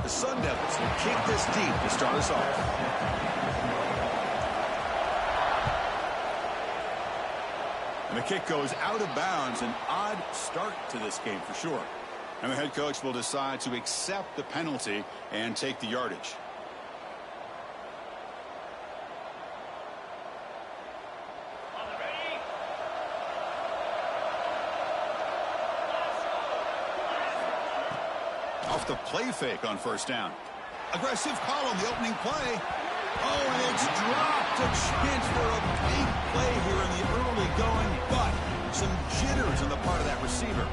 The Sun Devils will kick this deep to start us off. And the kick goes out of bounds. An odd start to this game for sure. And the head coach will decide to accept the penalty and take the yardage. Off the play fake on first down. Aggressive call on the opening play. Oh, and it's dropped. A chance for a big play here in the early going, but some jitters on the part of that receiver.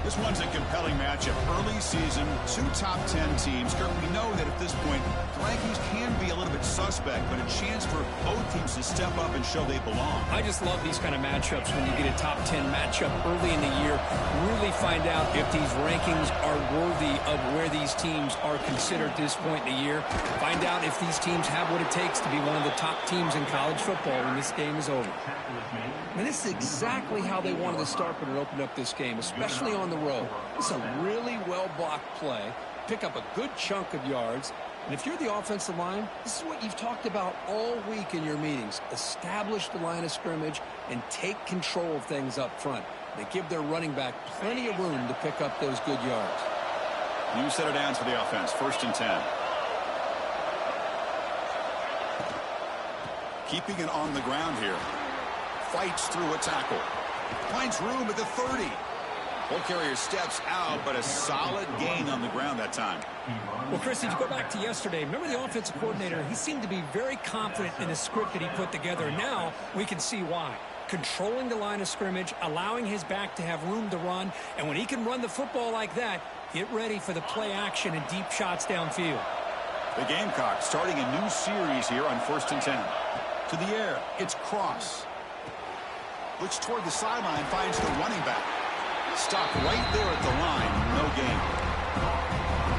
This one's a compelling matchup. Early season, 2 top 10 teams. Kurt, we know that at this point, the rankings can be a little bit suspect, but a chance for both teams to step up and show they belong. I just love these kind of matchups when you get a top 10 matchup early in the year. Really find out if these rankings are worthy of where these teams are considered at this point in the year. Find out if these teams have what it takes to be one of the top teams in college football when this game is over. And this is exactly how they wanted to start when it opened up this game, especially on the road. This is a really well-blocked play. Pick up a good chunk of yards. And if you're the offensive line, this is what you've talked about all week in your meetings. Establish the line of scrimmage and take control of things up front. They give their running back plenty of room to pick up those good yards. New set of downs for the offense. 1st and 10. Keeping it on the ground here. Fights through a tackle. Finds room at the 30. Ball carrier steps out, but a solid gain on the ground that time. Well, Chris, if you go back to yesterday, remember the offensive coordinator, he seemed to be very confident in the script that he put together. Now we can see why. Controlling the line of scrimmage, allowing his back to have room to run, and when he can run the football like that, get ready for the play action and deep shots downfield. The Gamecocks starting a new series here on 1st and 10. To the air, it's Cross. Looks toward the sideline, finds the running back. Stopped right there at the line, no gain.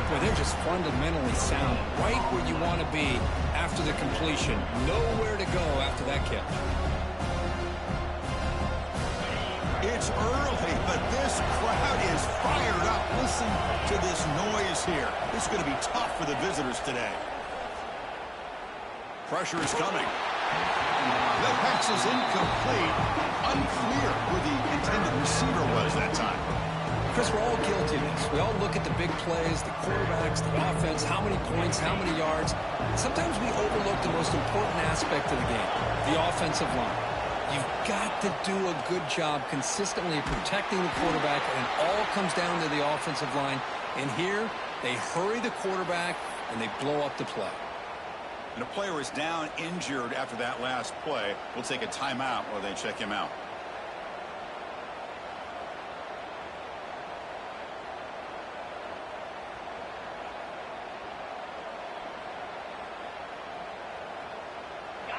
Boy, they're just fundamentally sound, right where you want to be after the completion. Nowhere to go after that catch. It's early, but this crowd is fired up. Listen to this noise here. This is going to be tough for the visitors today. Pressure is coming. The pass is incomplete. Unclear who the intended receiver was that time. Chris, we're all guilty of this. We all look at the big plays, the quarterbacks, the offense, how many points, how many yards. Sometimes we overlook the most important aspect of the game, the offensive line. You've got to do a good job consistently protecting the quarterback, and it all comes down to the offensive line. And here, they hurry the quarterback, and they blow up the play. And a player is down injured after that last play. We'll take a timeout while they check him out.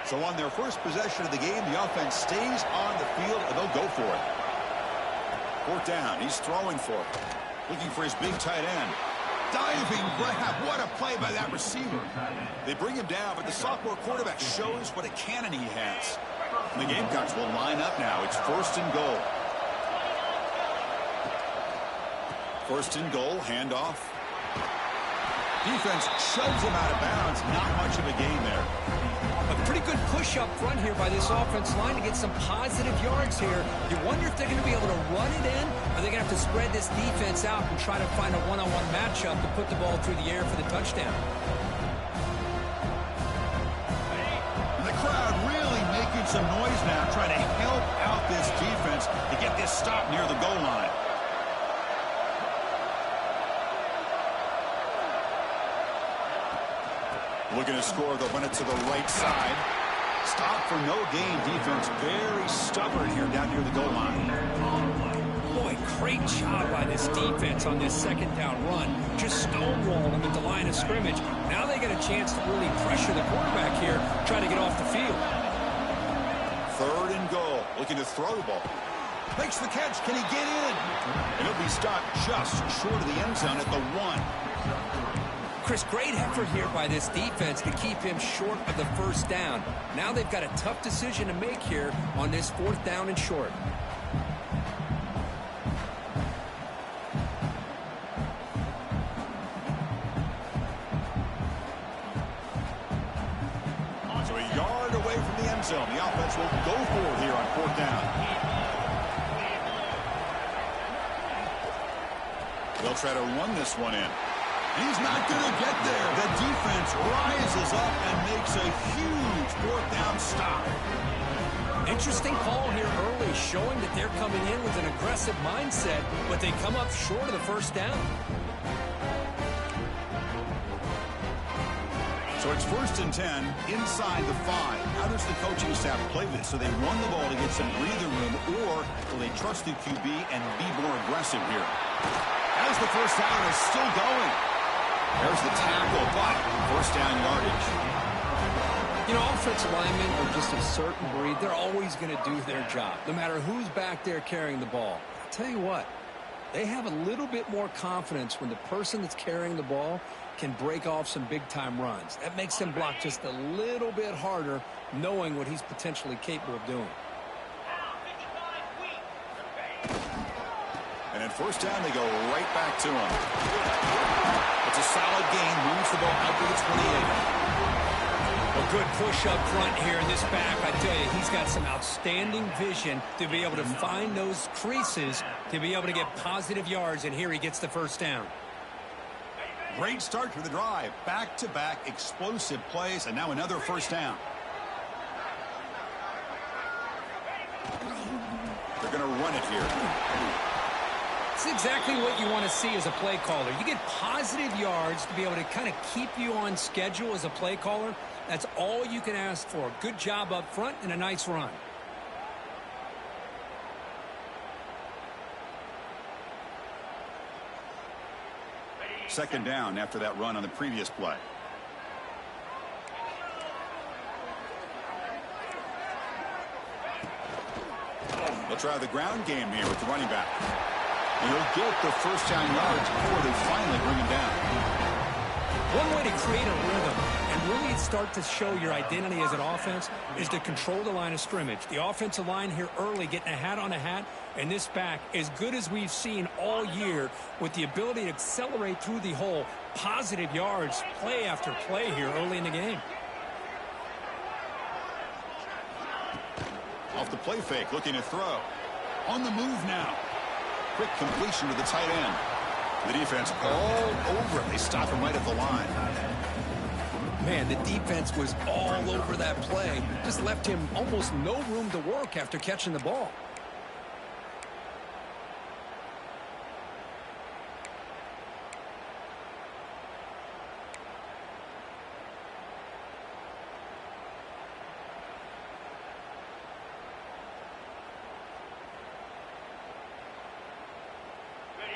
So on their first possession of the game, the offense stays on the field, and they'll go for it. 4th down. He's throwing for it. Looking for his big tight end. Diving grab. What a play by that receiver. They bring him down, but the sophomore quarterback shows what a cannon he has. And the Gamecocks will line up now. It's 1st and goal. 1st and goal. Handoff. Defense shoves him out of bounds. Not much of a gain there. A pretty good push up front here by this offense line to get some positive yards here. You wonder if they're going to be able to run it in, or they're going to have to spread this defense out and try to find a one-on-one matchup to put the ball through the air for the touchdown. And the crowd really making some noise now, trying to help out this defense to get this stop near the goal line. Looking to score, they'll run it to the right side. Stop for no gain. Defense very stubborn here down near the goal line. Boy, great job by this defense on this 2nd down run. Just stonewall them at the line of scrimmage. Now they get a chance to really pressure the quarterback here, try to get off the field. 3rd and goal. Looking to throw the ball. Makes the catch. Can he get in? And he'll be stopped just short of the end zone at the 1. Chris, great effort here by this defense to keep him short of the 1st down. Now they've got a tough decision to make here on this 4th down and short. still. The offense will go for it here on 4th down. They'll try to run this one in. He's not going to get there. The defense rises up and makes a huge 4th down stop. Interesting call here early, showing that they're coming in with an aggressive mindset, but they come up short of the 1st down. So it's 1st and 10 inside the 5. How does the coaching staff play this? So they run the ball to get some breather room, or will they trust the QB and be more aggressive here? As the 1st down is still going. There's the tackle, but 1st down yardage. You know, offensive linemen are just a certain breed. They're always going to do their job, no matter who's back there carrying the ball. I'll tell you what, they have a little bit more confidence when the person that's carrying the ball can break off some big-time runs. That makes them block just a little bit harder, knowing what he's potentially capable of doing. And at 1st down, they go right back to him. It's a solid gain, moves the ball out to the 28. A good push up front here in this back. I tell you, he's got some outstanding vision to be able to find those creases, to be able to get positive yards, and here he gets the 1st down. Great start to the drive. Back-to-back explosive plays, and now another 1st down. They're going to run it here. It's exactly what you want to see as a play caller. You get positive yards to be able to kind of keep you on schedule as a play caller. That's all you can ask for. Good job up front and a nice run. Second down after that run on the previous play. They'll try the ground game here with the running back. And he'll get the 1st down yards before they finally bring him down. One way to create a rhythm and really start to show your identity as an offense is to control the line of scrimmage. The offensive line here early getting a hat on a hat, and this back as good as we've seen all year with the ability to accelerate through the hole. Positive yards, play after play here early in the game. Off the play fake, looking to throw. On the move now. Quick completion to the tight end. The defense all over it. They stop him right at the line. Man, the defense was all over that play. Just left him almost no room to work after catching the ball.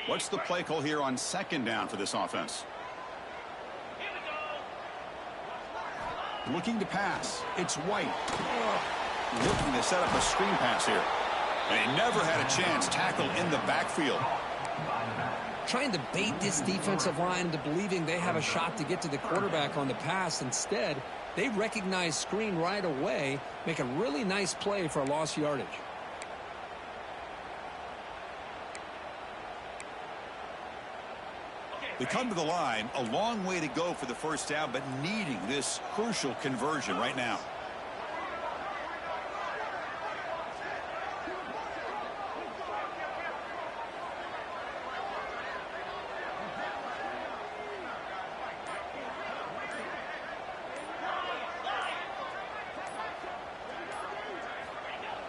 What's the play call here on 2nd down for this offense? Looking to pass. It's White. Looking to set up a screen pass here. And he never had a chance. Tackle in the backfield. Trying to bait this defensive line into believing they have a shot to get to the quarterback on the pass. Instead, they recognize screen right away, make a really nice play for a lost yardage. They come to the line, a long way to go for the 1st down, but needing this crucial conversion right now.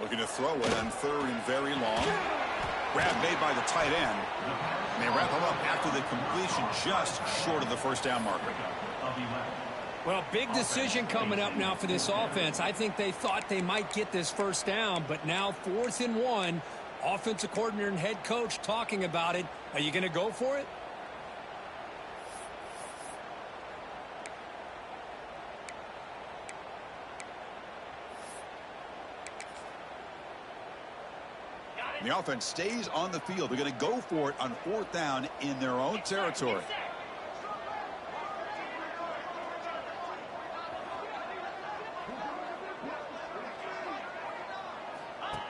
Looking to throw it on 3rd and very long. Grab made by the tight end. And they wrap him up after the completion just short of the 1st down marker. Well, big decision coming up now for this offense. I think they thought they might get this 1st down, but now 4th and 1. Offensive coordinator and head coach talking about it. Are you going to go for it? The offense stays on the field. They're going to go for it on 4th down in their own territory.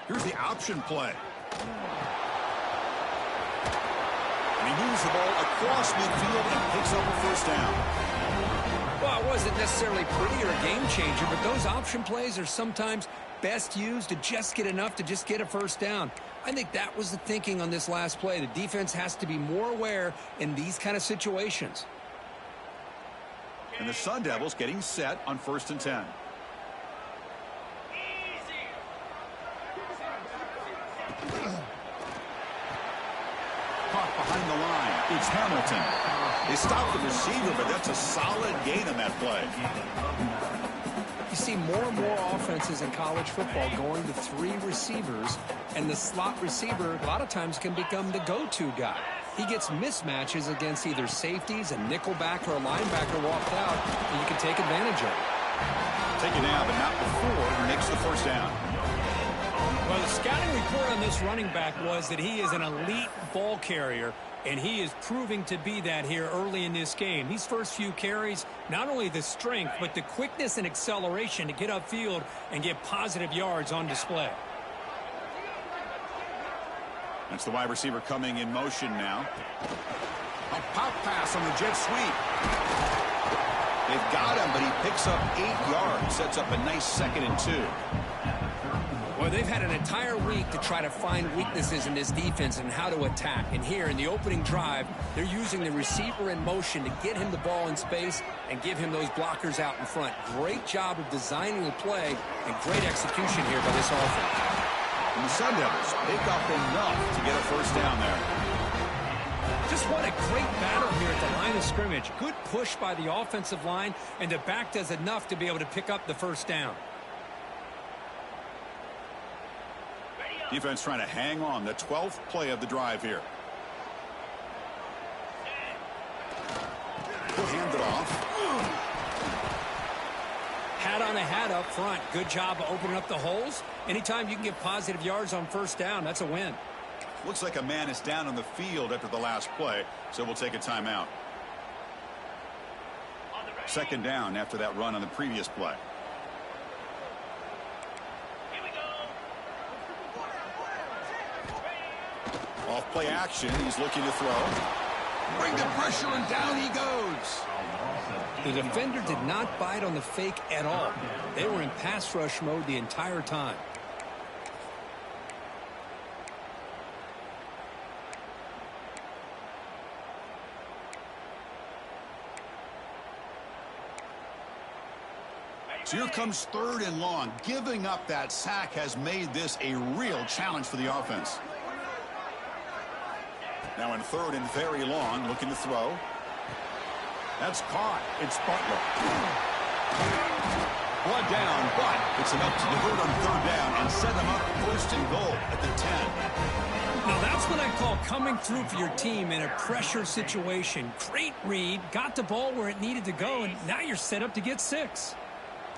Here's the option play. And he moves the ball across midfield and picks up a 1st down. Well, it wasn't necessarily pretty or a game changer, but those option plays are sometimes best used to just get enough to just get a first down. I think that was the thinking on this last play. The defense has to be more aware in these kind of situations. And the Sun Devils getting set on 1st and 10. Caught behind the line. It's Hamilton. They stopped the receiver, but that's a solid gain on that play. You see more and more offenses in college football going to 3 receivers, and the slot receiver a lot of times can become the go-to guy. He gets mismatches against either safeties, a nickelback, or a linebacker walked out, and you can take advantage of it. Take it down, but not before he makes the first down. Well, the scouting report on this running back was that he is an elite ball carrier, and he is proving to be that here early in this game. These first few carries, not only the strength, but the quickness and acceleration to get upfield and get positive yards on display. That's the wide receiver coming in motion now. A pop pass on the jet sweep. They've got him, but he picks up 8 yards. Sets up a nice 2nd and 2. Well, they've had an entire week to try to find weaknesses in this defense and how to attack. And here in the opening drive, they're using the receiver in motion to get him the ball in space and give him those blockers out in front. Great job of designing the play and great execution here by this offense. And the Sun Devils pick up enough to get a first down there. Just what a great battle here at the line of scrimmage. Good push by the offensive line, and the back does enough to be able to pick up the first down. Defense trying to hang on. The 12th play of the drive here. Hand it off. Hat on a hat up front. Good job of opening up the holes. Anytime you can get positive yards on first down, that's a win. Looks like a man is down on the field after the last play, so we'll take a timeout. 2nd down after that run on the previous play. Off play action, he's looking to throw. Bring the pressure, and down he goes. The defender did not bite on the fake at all. They were in pass rush mode the entire time. So here comes 3rd and long. Giving up that sack has made this a real challenge for the offense. Now in 3rd and very long, looking to throw. That's caught. It's Butler. Blood down, but it's enough to convert on 3rd down and set them up 1st and goal at the 10. Now that's what I call coming through for your team in a pressure situation. Great read, got the ball where it needed to go, and now you're set up to get 6.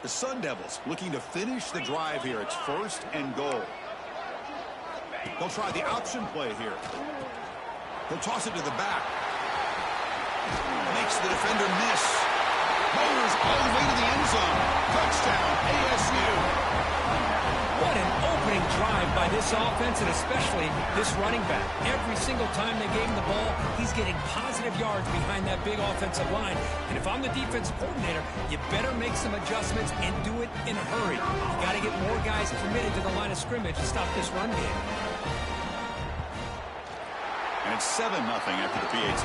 The Sun Devils looking to finish the drive here. It's 1st and goal. They'll try the option play here. They'll toss it to the back. Makes the defender miss. Motors all the way to the end zone. Touchdown, ASU. What an opening drive by this offense, and especially this running back. Every single time they gave him the ball, he's getting positive yards behind that big offensive line. And if I'm the defensive coordinator, you better make some adjustments and do it in a hurry. You got to get more guys committed to the line of scrimmage to stop this run game. And it's 7-0 after the PAT.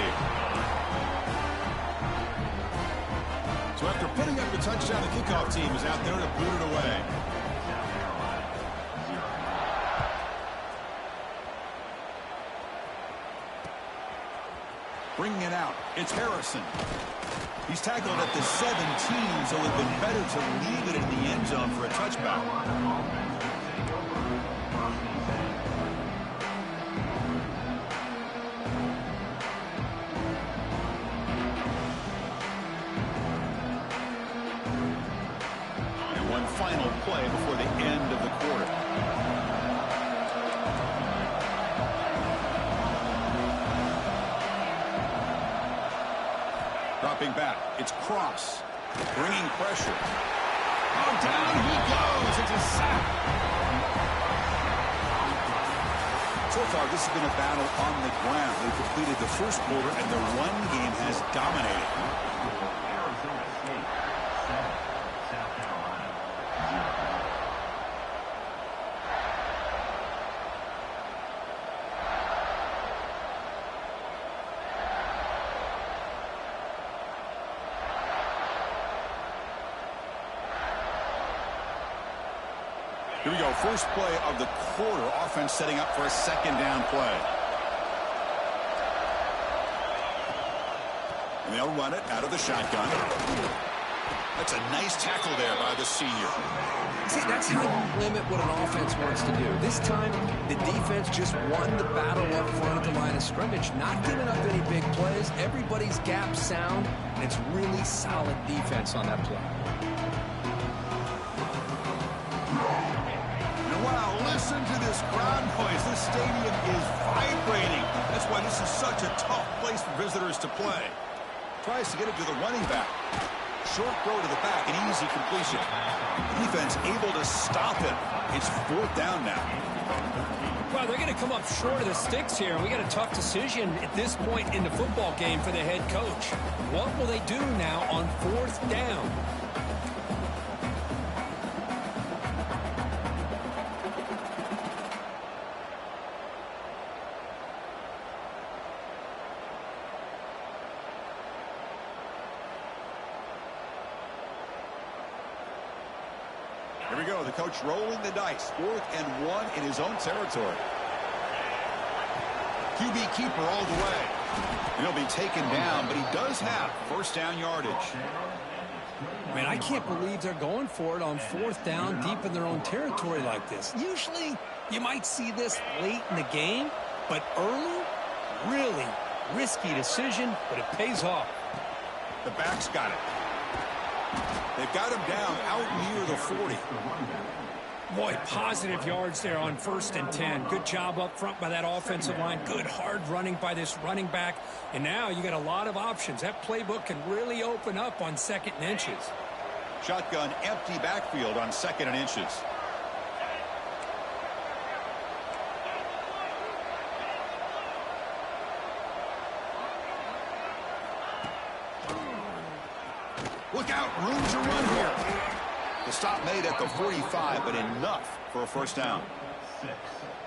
So after putting up the touchdown, the kickoff team is out there to boot it away. Bringing it out, it's Harrison. He's tackled at the 17, so it would have been better to leave it in the end zone for a touchback. And one final play before the end of the quarter. Dropping back, it's Cross, bringing pressure. Oh, down he goes. It's a sack. So far, this has been a battle on the ground. They completed the first quarter, and their run game has dominated. Arizona State 7, South Carolina 0. Here we go, first play of the quarter. Offense setting up for a second down play. And they'll run it out of the shotgun. That's a nice tackle there by the senior. See, that's how you limit what an offense wants to do. This time, the defense just won the battle up front at the line of scrimmage, not giving up any big plays. Everybody's gap sound, and it's really solid defense on that play. Wow, listen to this crowd noise. This stadium is vibrating. That's why this is such a tough place for visitors to play. Tries to get it to the running back. Short throw to the back, an easy completion. The defense able to stop him. It's fourth down now. Well, they're going to come up short of the sticks here. We got a tough decision at this point in the football game for the head coach. What will they do now on fourth down? Here we go. The coach rolling the dice. 4th and 1 in his own territory. QB keeper all the way. And he'll be taken down, but he does have first down yardage. Man, I can't believe they're going for it on fourth down deep in their own territory like this. Usually, you might see this late in the game, but early, really risky decision, but it pays off. The back's got it. They've got him down out near the 40. Boy, positive yards there on 1st and 10. Good job up front by that offensive line. Good hard running by this running back. And now you got a lot of options. That playbook can really open up on 2nd and inches. Shotgun empty backfield on 2nd and inches. Look out, room to run here. The stop made at the 45, but enough for a first down.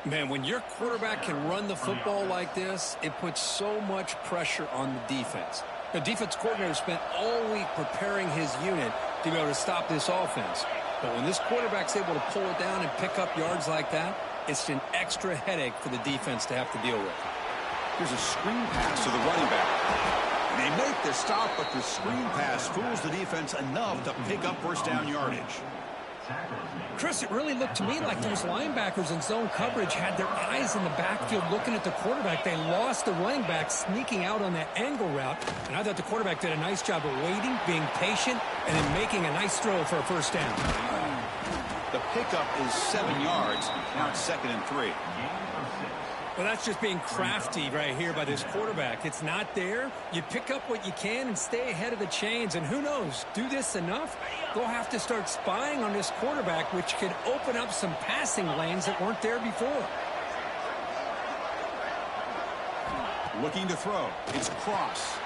Man, when your quarterback can run the football like this, it puts so much pressure on the defense. The defense coordinator spent all week preparing his unit to be able to stop this offense. But when this quarterback's able to pull it down and pick up yards like that, it's an extra headache for the defense to have to deal with. Here's a screen pass to the running back. They make the stop, but the screen pass fools the defense enough to pick up first down yardage. Chris, it really looked to me like those linebackers in zone coverage had their eyes in the backfield looking at the quarterback. They lost the running back sneaking out on that angle route, and I thought the quarterback did a nice job of waiting, being patient, and then making a nice throw for a first down. The pickup is 7 yards. Now it's 2nd and 3. Well, that's just being crafty right here by this quarterback. It's not there. You pick up what you can and stay ahead of the chains. And who knows, do this enough, they'll have to start spying on this quarterback, which could open up some passing lanes that weren't there before. Looking to throw. It's Cross.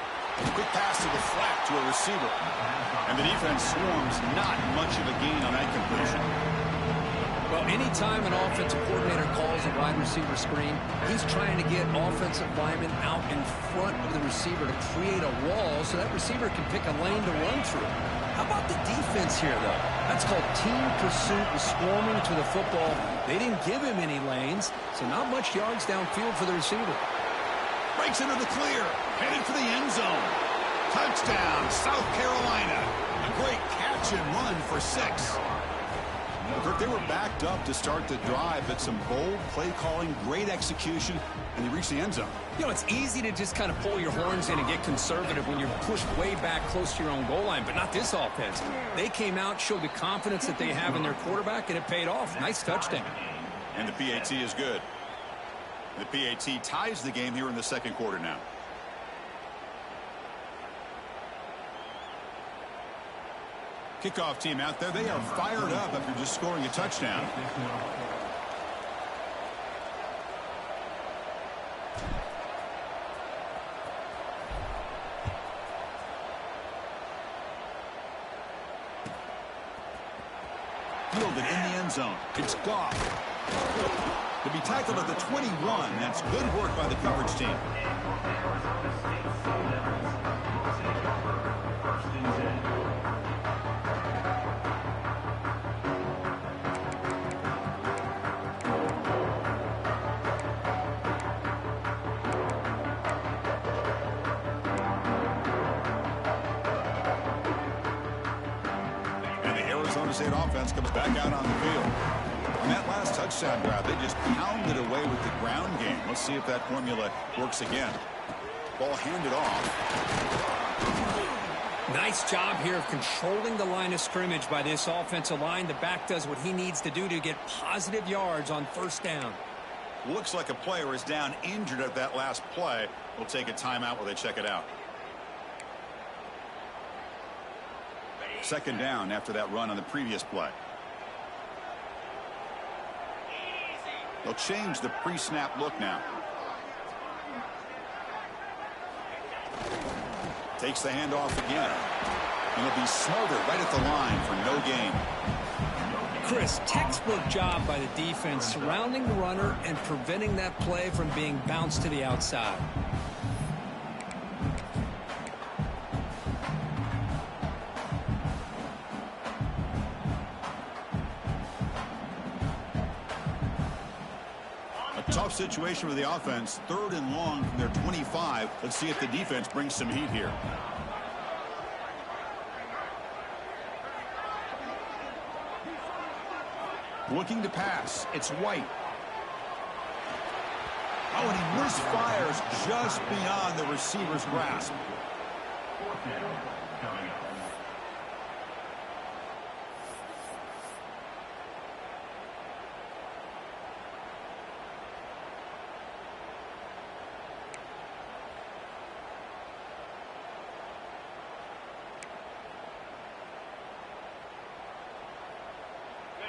Quick pass to the flat to a receiver. And the defense swarms not much of a gain on that completion. Well, anytime an offensive coordinator calls a wide receiver screen, he's trying to get offensive linemen out in front of the receiver to create a wall so that receiver can pick a lane to run through. How about the defense here, though? That's called team pursuit and swarming to the football. They didn't give him any lanes, so not much yards downfield for the receiver. Breaks into the clear, headed for the end zone. Touchdown, South Carolina. A great catch and run for 6. They were backed up to start the drive, but some bold play calling, great execution, and they reached the end zone. You know, it's easy to just kind of pull your horns in and get conservative when you're pushed way back close to your own goal line, but not this offense. They came out, showed the confidence that they have in their quarterback, and it paid off. Nice touchdown. And the PAT is good. The PAT ties the game here in the second quarter now. Kickoff team out there. They are fired up after just scoring a touchdown. fielded in the end zone. It's Goff. To be tackled at the 21, that's good work by the coverage team. And the Arizona State offense comes back out on the field. On that last touchdown drive, they just pounded away with the ground game. Let's see if that formula works again. Ball handed off. Nice job here of controlling the line of scrimmage by this offensive line. The back does what he needs to do to get positive yards on first down. Looks like a player is down injured at that last play. We'll take a timeout while they check it out. Second down after that run on the previous play. They'll change the pre-snap look now. Takes the handoff again. And it'll be smothered right at the line for no gain. Chris, textbook job by the defense surrounding the runner and preventing that play from being bounced to the outside. Tough situation for the offense. 3rd and long from their 25. Let's see if the defense brings some heat here. Looking to pass. It's White. Oh, and he misfires just beyond the receiver's grasp.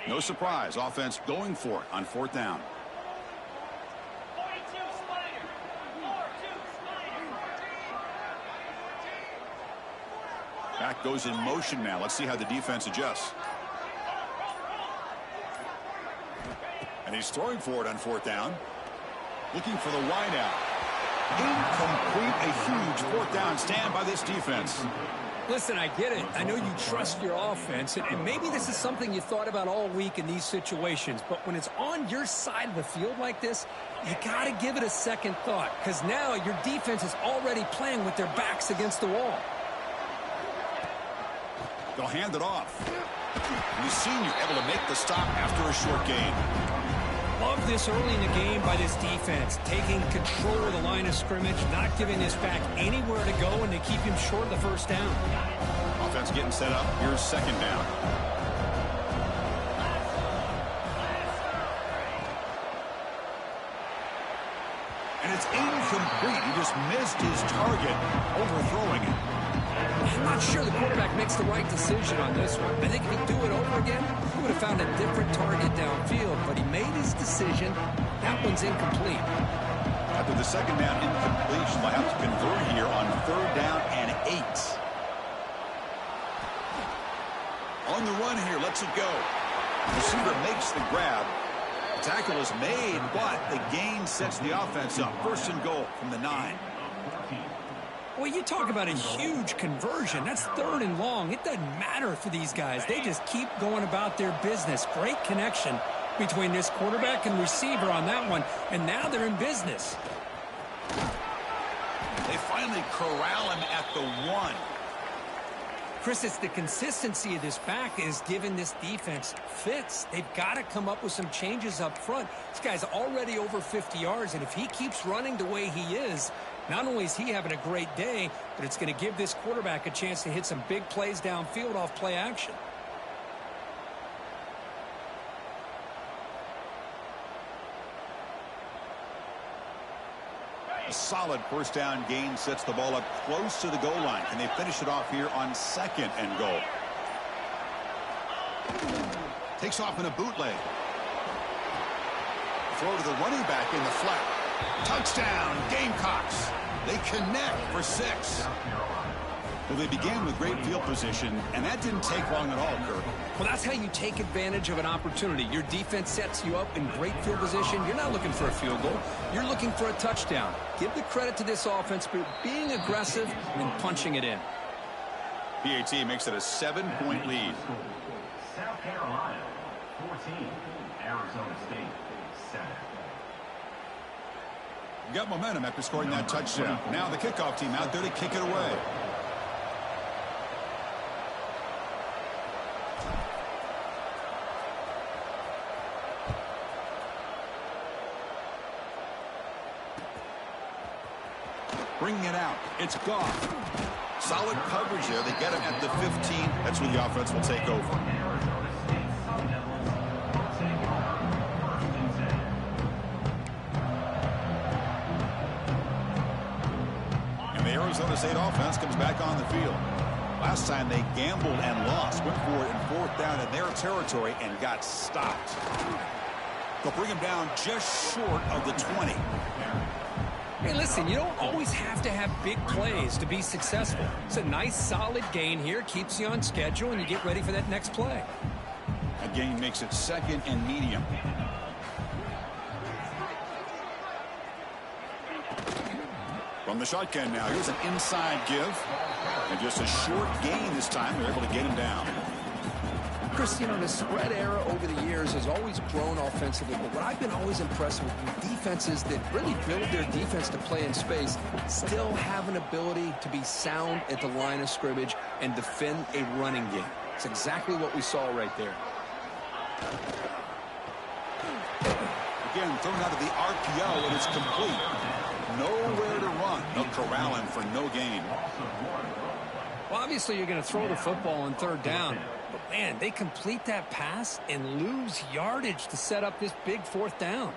No surprise, offense going for it on 4th down. Back goes in motion now. Let's see how the defense adjusts. And he's throwing for it on 4th down. Looking for the wide out. Incomplete. A huge 4th down stand by this defense. Listen, I get it. I know you trust your offense, and maybe this is something you thought about all week in these situations, but when it's on your side of the field like this, you got to give it a second thought, because now your defense is already playing with their backs against the wall. They'll hand it off. And the senior able to make the stop after a short gain. Love this early in the game by this defense, taking control of the line of scrimmage, not giving this back anywhere to go, and to keep him short of the first down. Offense getting set up. Here's 2nd down. And it's incomplete. He just missed his target, overthrowing it. I'm not sure the quarterback makes the right decision on this one. I think if he'd do it over again, he would have found a different target downfield, but he made his decision. That one's incomplete. After the 2nd down incompletion, they'll have to convert here on 3rd down and 8. On the run here, lets it go. Receiver makes the grab. The tackle is made, but the gain sets the offense up. 1st and goal from the 9. Well, you talk about a huge conversion. That's 3rd and long. It doesn't matter for these guys. They just keep going about their business. Great connection between this quarterback and receiver on that one, and now they're in business. They finally corral him at the 1. Chris, it's the consistency of this back is giving this defense fits. They've got to come up with some changes up front. This guy's already over 50 yards, and if he keeps running the way he is, not only is he having a great day, but it's going to give this quarterback a chance to hit some big plays downfield off play action. A solid 1st down gain sets the ball up close to the goal line. Can they finish it off here on 2nd and goal? Takes off in a bootleg. Throw to the running back in the flat. Touchdown, Gamecocks. They connect for 6. Well, they began with great field position, and that didn't take long at all, Kirk. Well, that's how you take advantage of an opportunity. Your defense sets you up in great field position. You're not looking for a field goal. You're looking for a touchdown. Give the credit to this offense for being aggressive and punching it in. PAT makes it a 7-point lead. South Carolina, 14. Arizona State, 7. Got momentum after scoring that touchdown. Now the kickoff team out there to kick it away. Bringing it out. It's Goff. Solid coverage there. They get him at the 15. That's where the offense will take over. Arizona State Sun Devils will take over 1st and 10. And the Arizona State offense comes back on the field. Last time they gambled and lost. Went for it in 4th down in their territory and got stopped. They'll bring him down just short of the 20. Hey, listen, you don't always have to have big plays to be successful. It's a nice, solid gain here. Keeps you on schedule, and you get ready for that next play. That gain makes it 2nd and medium. From the shotgun now, here's an inside give. And just a short gain this time. They're able to get him down. Chris, you know, the spread era over the years has always grown offensively, but what I've been always impressed with defenses that really build their defense to play in space still have an ability to be sound at the line of scrimmage and defend a running game. It's exactly what we saw right there. Again, thrown out of the RPO, and it's complete. Nowhere to run. They'll corral him for no gain. Well, obviously, you're going to throw the football on 3rd down. But, man, they complete that pass and lose yardage to set up this big 4th down.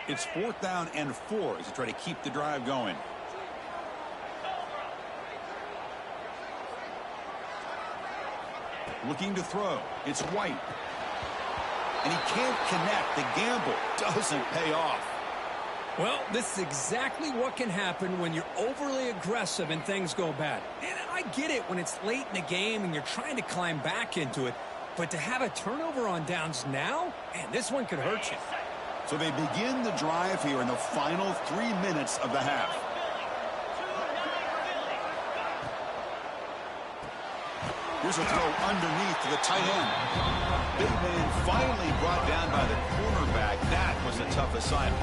It's 4th down and 4 as they try to keep the drive going. Looking to throw. It's White. And he can't connect. The gamble doesn't pay off. Well, this is exactly what can happen when you're overly aggressive and things go bad. And I get it when it's late in the game and you're trying to climb back into it. But to have a turnover on downs now, man, this one could hurt you. So they begin the drive here in the final 3 minutes of the half. Here's a throw underneath to the tight end. Big man finally brought down by the cornerback. That was a tough assignment.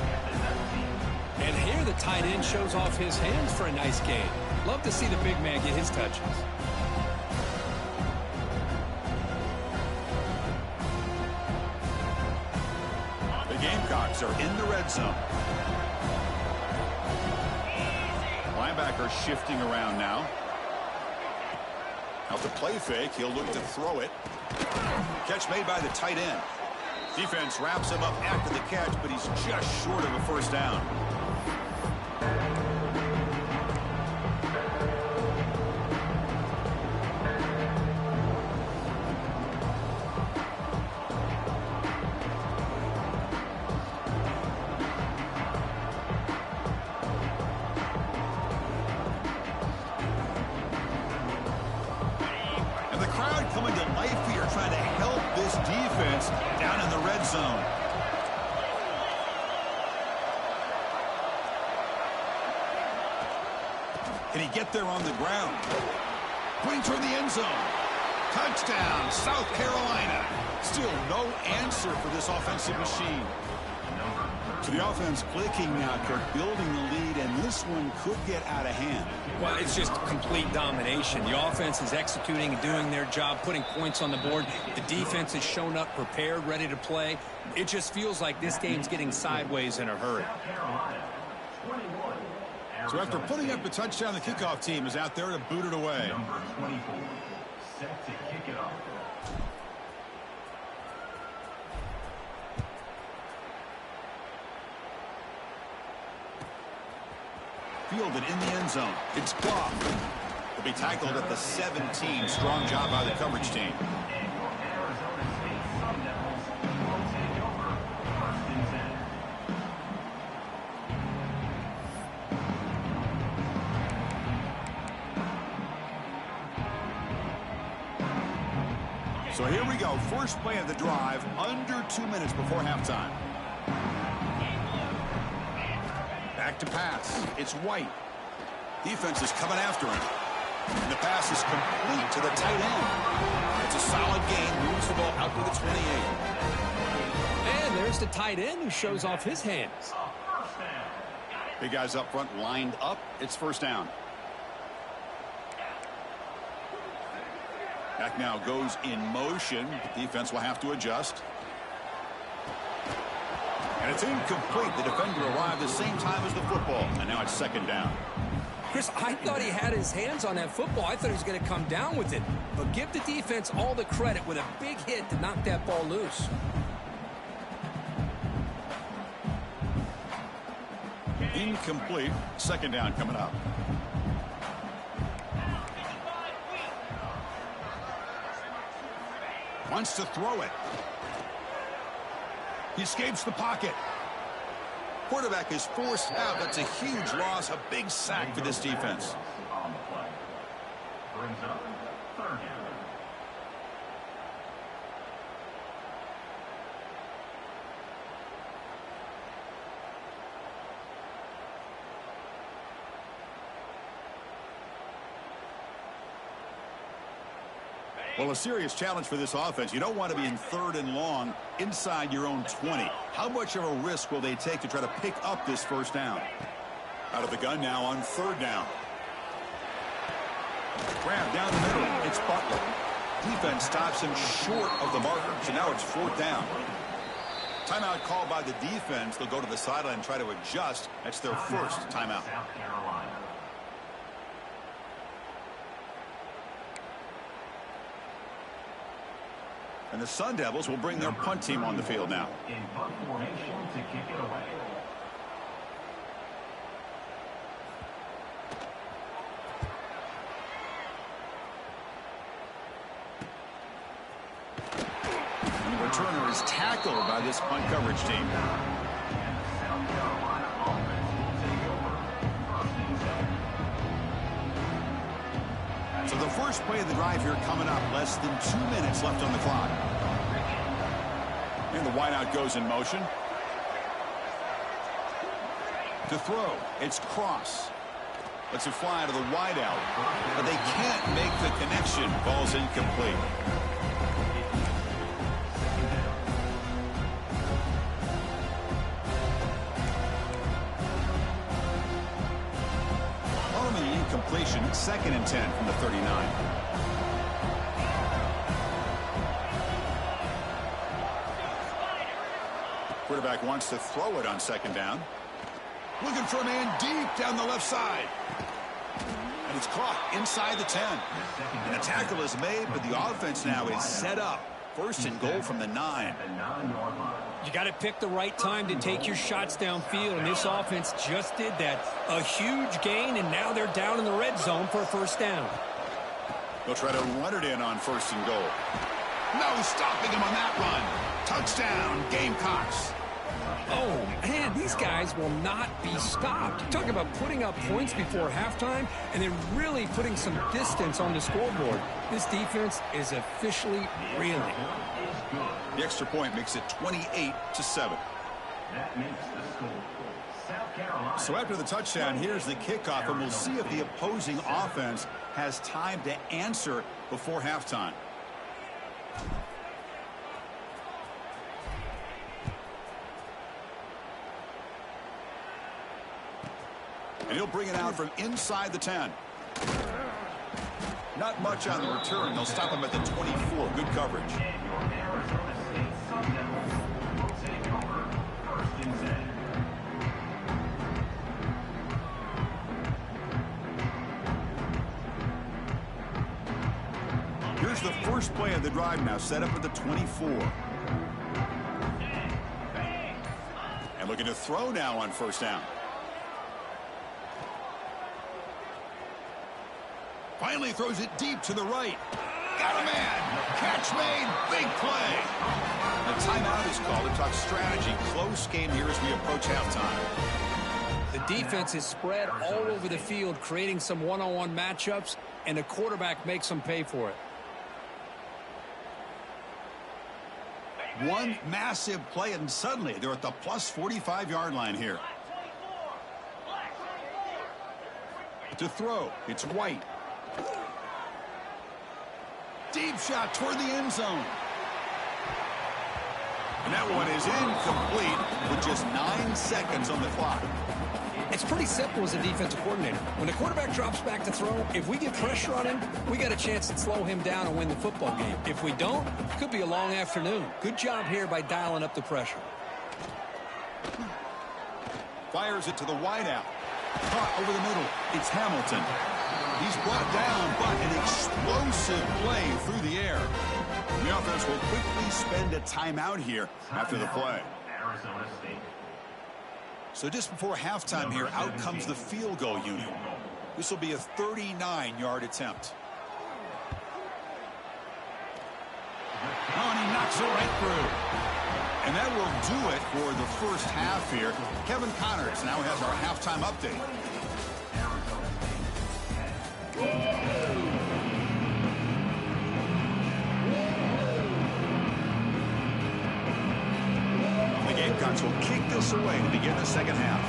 And here the tight end shows off his hands for a nice gain. Love to see the big man get his touches. The Gamecocks are in the red zone. Linebacker shifting around now. Out to play fake, he'll look to throw it. Catch made by the tight end. Defense wraps him up after the catch, but he's just short of a 1st down. Coming to life here, trying to help this defense down in the red zone. Can he get there on the ground? Pointing toward the end zone. Touchdown, South Carolina. Still no answer for this offensive machine. So the offense clicking now, Kirk, building the lead, and this one could get out of hand. Well, it's just complete domination. The offense is executing and doing their job, putting points on the board. The defense has shown up, prepared, ready to play. It just feels like this game's getting sideways in a hurry. So after putting up the touchdown, the kickoff team is out there to boot it away. Number 24, set to kick it off. Fielded in the end zone. It's Goff. Will be tackled at the 17. Strong job by the coverage team. And your Arizona State Sun Devils So here we go. First play of the drive, under 2 minutes before halftime. Back to pass. It's White. Defense is coming after him. And the pass is complete to the tight end. It's a solid gain. Moves the ball out to the 28. And there's the tight end who shows off his hands. Big guys up front lined up. It's first down. Back now goes in motion. Defense will have to adjust. And it's incomplete. The defender arrived the same time as the football. And now it's second down. Chris, I thought he had his hands on that football. I thought he was going to come down with it. But give the defense all the credit with a big hit to knock that ball loose. Incomplete. Second down coming up. Wants to throw it. He escapes the pocket. Quarterback is forced out. That's a huge loss, a big sack for this defense. Brings up third down. Well, a serious challenge for this offense. You don't want to be in third and long inside your own 20. How much of a risk will they take to try to pick up this first down? Out of the gun now on third down. Grab down the middle. It's Butler. Defense stops him short of the marker. So now it's fourth down. Timeout called by the defense. They'll go to the sideline and try to adjust. That's their first timeout. South Carolina. And the Sun Devils will bring their punt team on the field now. In punt formation to kick it away. And the returner is tackled by this punt coverage team. And the South Carolina offense will take over. First and 7. So the first play of the drive here coming up. Less than 2 minutes left on the clock. And the wideout goes in motion. To throw, it's Cross. Lets it fly to the wideout. But they can't make the connection. Ball's incomplete. Following the incompletion, 2nd and 10 from the 39. Quarterback wants to throw it on second down. Looking for a man deep down the left side. And it's caught inside the 10. And the tackle is made, but the offense now is set up. First and goal from the 9. You got to pick the right time to take your shots downfield, and this offense just did that. A huge gain, and now they're down in the red zone for a first down. They'll try to run it in on first and goal. No stopping him on that run. Touchdown, Gamecocks. Oh, man, these guys will not be stopped. You talk about putting up points before halftime and then really putting some distance on the scoreboard. This defense is officially reeling. The extra point makes it 28-7. That makes the score. South Carolina. So after the touchdown, here's the kickoff, and we'll see if the opposing offense has time to answer before halftime. And he'll bring it out from inside the 10. Not much on the return. They'll stop him at the 24. Good coverage. And your Arizona State Sun Devils will take over. First and 10. Here's the first play of the drive now, set up at the 24. And looking to throw now on first down. Finally throws it deep to the right. Got a man. Catch made. Big play. The timeout is called to talk strategy. Close game here as we approach halftime. The defense is spread all over the field, creating some one-on-one matchups, and the quarterback makes them pay for it. One massive play, and suddenly they're at the plus 45-yard line here. To throw, it's White. Deep shot toward the end zone. And that one is incomplete with just 9 seconds on the clock. It's pretty simple as a defensive coordinator. When the quarterback drops back to throw, if we get pressure on him, we got a chance to slow him down and win the football game. If we don't, it could be a long afternoon. Good job here by dialing up the pressure. Fires it to the wideout. Caught over the middle. It's Hamilton. He's brought down, but an explosive play through the air. The offense will quickly spend a timeout here after the play. Arizona State. So just before halftime here, out comes the field goal unit. This will be a 39-yard attempt. Oh, and he knocks it right through. And that will do it for the first half here. Kevin Connors now has our halftime update. The Gamecocks will kick this away to begin the second half.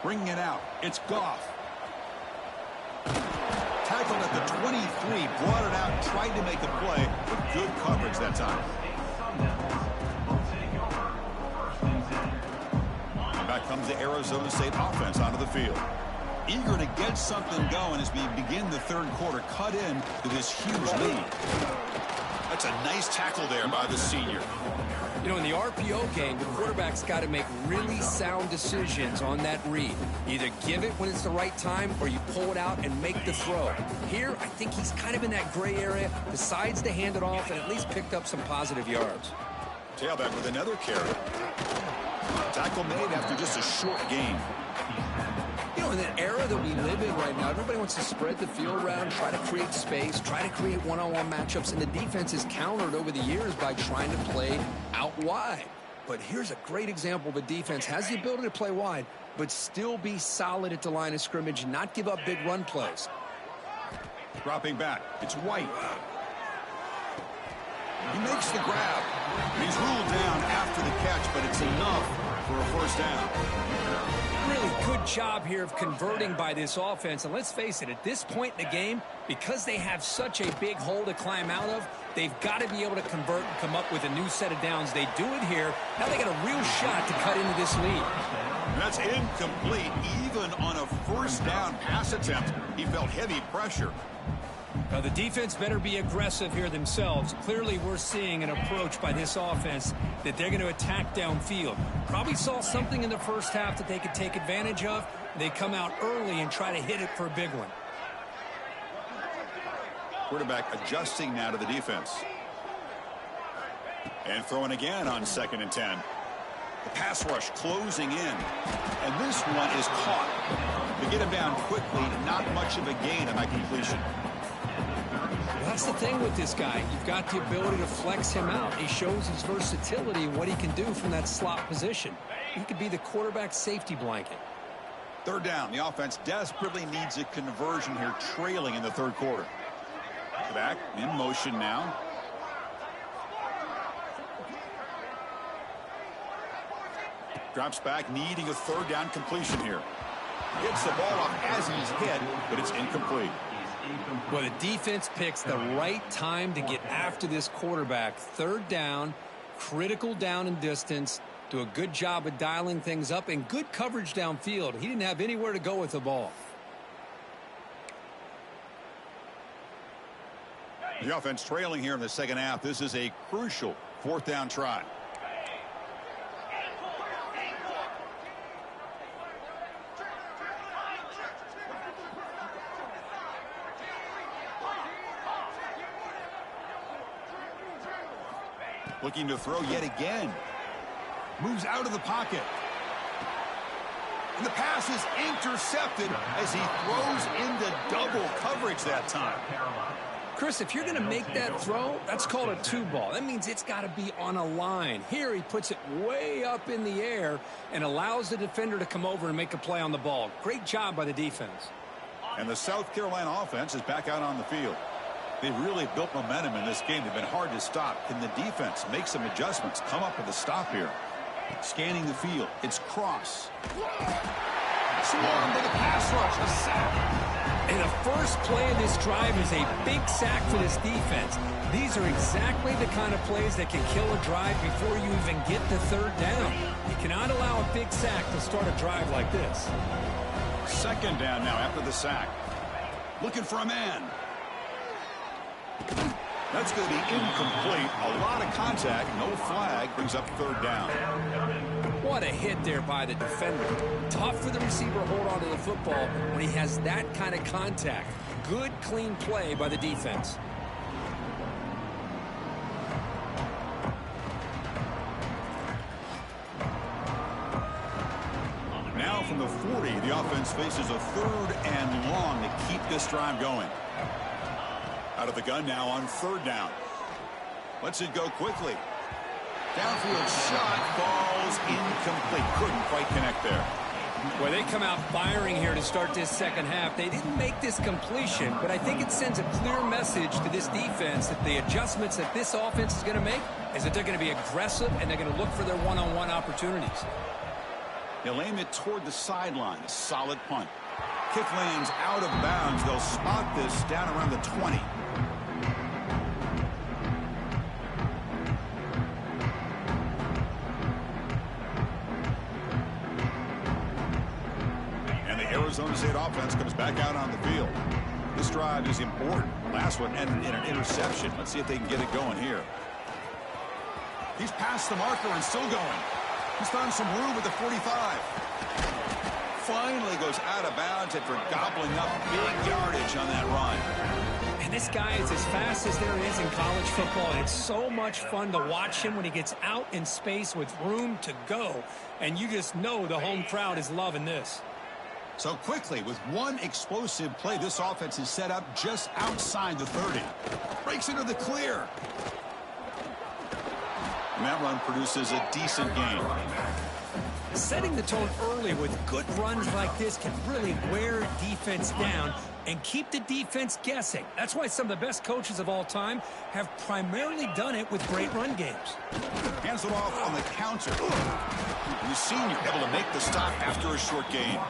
Bringing it out, it's Goff. Tackled at the 23, brought it out, tried to make a play, but good coverage that time. And back comes the Arizona State offense onto the field. Eager to get something going as we begin the third quarter, cut in to this huge lead. That's a nice tackle there by the senior. You know, in the RPO game, the quarterback's got to make really sound decisions on that read. Either give it when it's the right time or you pull it out and make the throw. Here, I think he's kind of in that gray area, decides to hand it off and at least picked up some positive yards. Tailback with another carry. Tackle made after just a short gain. You know, in the era that we live in right now, everybody wants to spread the field around, try to create space, try to create one-on-one matchups, and the defense is countered over the years by trying to play out wide. But here's a great example of a defense has the ability to play wide, but still be solid at the line of scrimmage and not give up big run plays. Dropping back, it's White. He makes the grab. He's ruled down after the catch, but it's enough for a first down. Really good job here of converting by this offense. And let's face it, at this point in the game, because they have such a big hole to climb out of, they've got to be able to convert and come up with a new set of downs. They do it here. Now they got a real shot to cut into this lead. That's incomplete. Even on a first down pass attempt, he felt heavy pressure. Now the defense better be aggressive here themselves. Clearly we're seeing an approach by this offense that they're going to attack downfield. Probably saw something in the first half that they could take advantage of. They come out early and try to hit it for a big one. Quarterback adjusting now to the defense. And throwing again on 2nd and 10. The pass rush closing in. And this one is caught. To get him down quickly, not much of a gain on that completion. That's the thing with this guy. You've got the ability to flex him out. He shows his versatility and what he can do from that slot position. He could be the quarterback's safety blanket. Third down. The offense desperately needs a conversion here, trailing in the third quarter. Back in motion now. Drops back, needing a third down completion here. Gets the ball off as he's hit, but it's incomplete. Well, the defense picks the right time to get after this quarterback. Third down, critical down and distance. Do a good job of dialing things up and good coverage downfield. He didn't have anywhere to go with the ball. The offense trailing here in the second half. This is a crucial fourth down try. Looking to throw yet again. Moves out of the pocket. And the pass is intercepted as he throws into double coverage that time. Chris, if you're going to make that throw, that's called a two ball. That means it's got to be on a line. Here he puts it way up in the air and allows the defender to come over and make a play on the ball. Great job by the defense. And the South Carolina offense is back out on the field. They've really built momentum in this game. They've been hard to stop. Can the defense make some adjustments, come up with a stop here? Scanning the field. It's cross. Swarmed by the pass rush. A sack. And the first play of this drive is a big sack for this defense. These are exactly the kind of plays that can kill a drive before you even get the third down. You cannot allow a big sack to start a drive like this. Second down now after the sack. Looking for a man. That's going to be incomplete. A lot of contact. No flag. Brings up third down. What a hit there by the defender. Tough for the receiver to hold on to the football when he has that kind of contact. Good, clean play by the defense. Now from the 40, the offense faces a third and long to keep this drive going. Out of the gun now on third down. Lets it go quickly. Downfield shot falls incomplete. Couldn't quite connect there. Well, they come out firing here to start this second half. They didn't make this completion, but I think it sends a clear message to this defense that the adjustments that this offense is going to make is that they're going to be aggressive and they're going to look for their one-on-one opportunities. They'll aim it toward the sideline. A solid punt. Kick lands out of bounds. They'll spot this down around the 20. Arizona State offense comes back out on the field. This drive is important. Last one ended in an interception. Let's see if they can get it going here. He's past the marker and still going. He's found some room with the 45. Finally goes out of bounds after gobbling up big yardage on that run. And this guy is as fast as there is in college football. And it's so much fun to watch him when he gets out in space with room to go. And you just know the home crowd is loving this. So quickly, with one explosive play, this offense is set up just outside the 30. Breaks into the clear. And that run produces a decent gain. Setting the tone early with good runs like this can really wear defense down and keep the defense guessing. That's why some of the best coaches of all time have primarily done it with great run games. Hands it off on the counter. The senior able to make the stop after a short gain.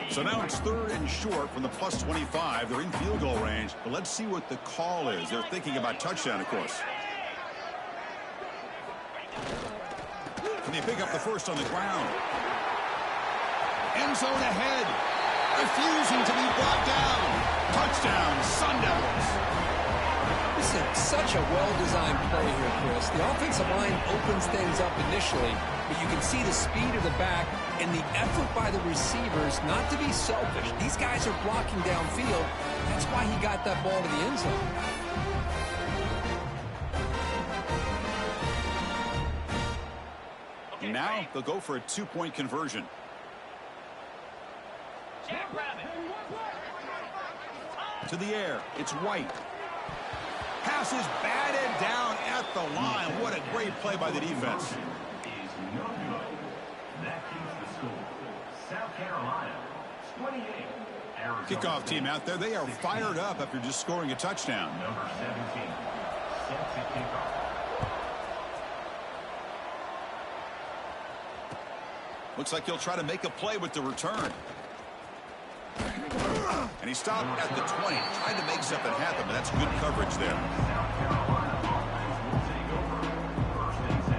So now it's third and short from the plus 25. They're in field goal range. But let's see what the call is. They're thinking about touchdown, of course. Can they pick up the first on the ground? End zone ahead. Refusing to be brought down. Touchdown, Sun Devils. This is such a well-designed play here, Chris. The offensive line opens things up initially, but you can see the speed of the back and the effort by the receivers not to be selfish. These guys are blocking downfield. That's why he got that ball to the end zone. Now they'll go for a two-point conversion. To the air. It's White. Pass is batted down at the line. What a great play by the defense. Kickoff team out there. They are fired up after just scoring a touchdown. Number 17 sets the kickoff. Looks like he'll try to make a play with the return. And he stopped at the 20. Tried to make something happen, but that's good coverage there. South Carolina offense will take over first and 10.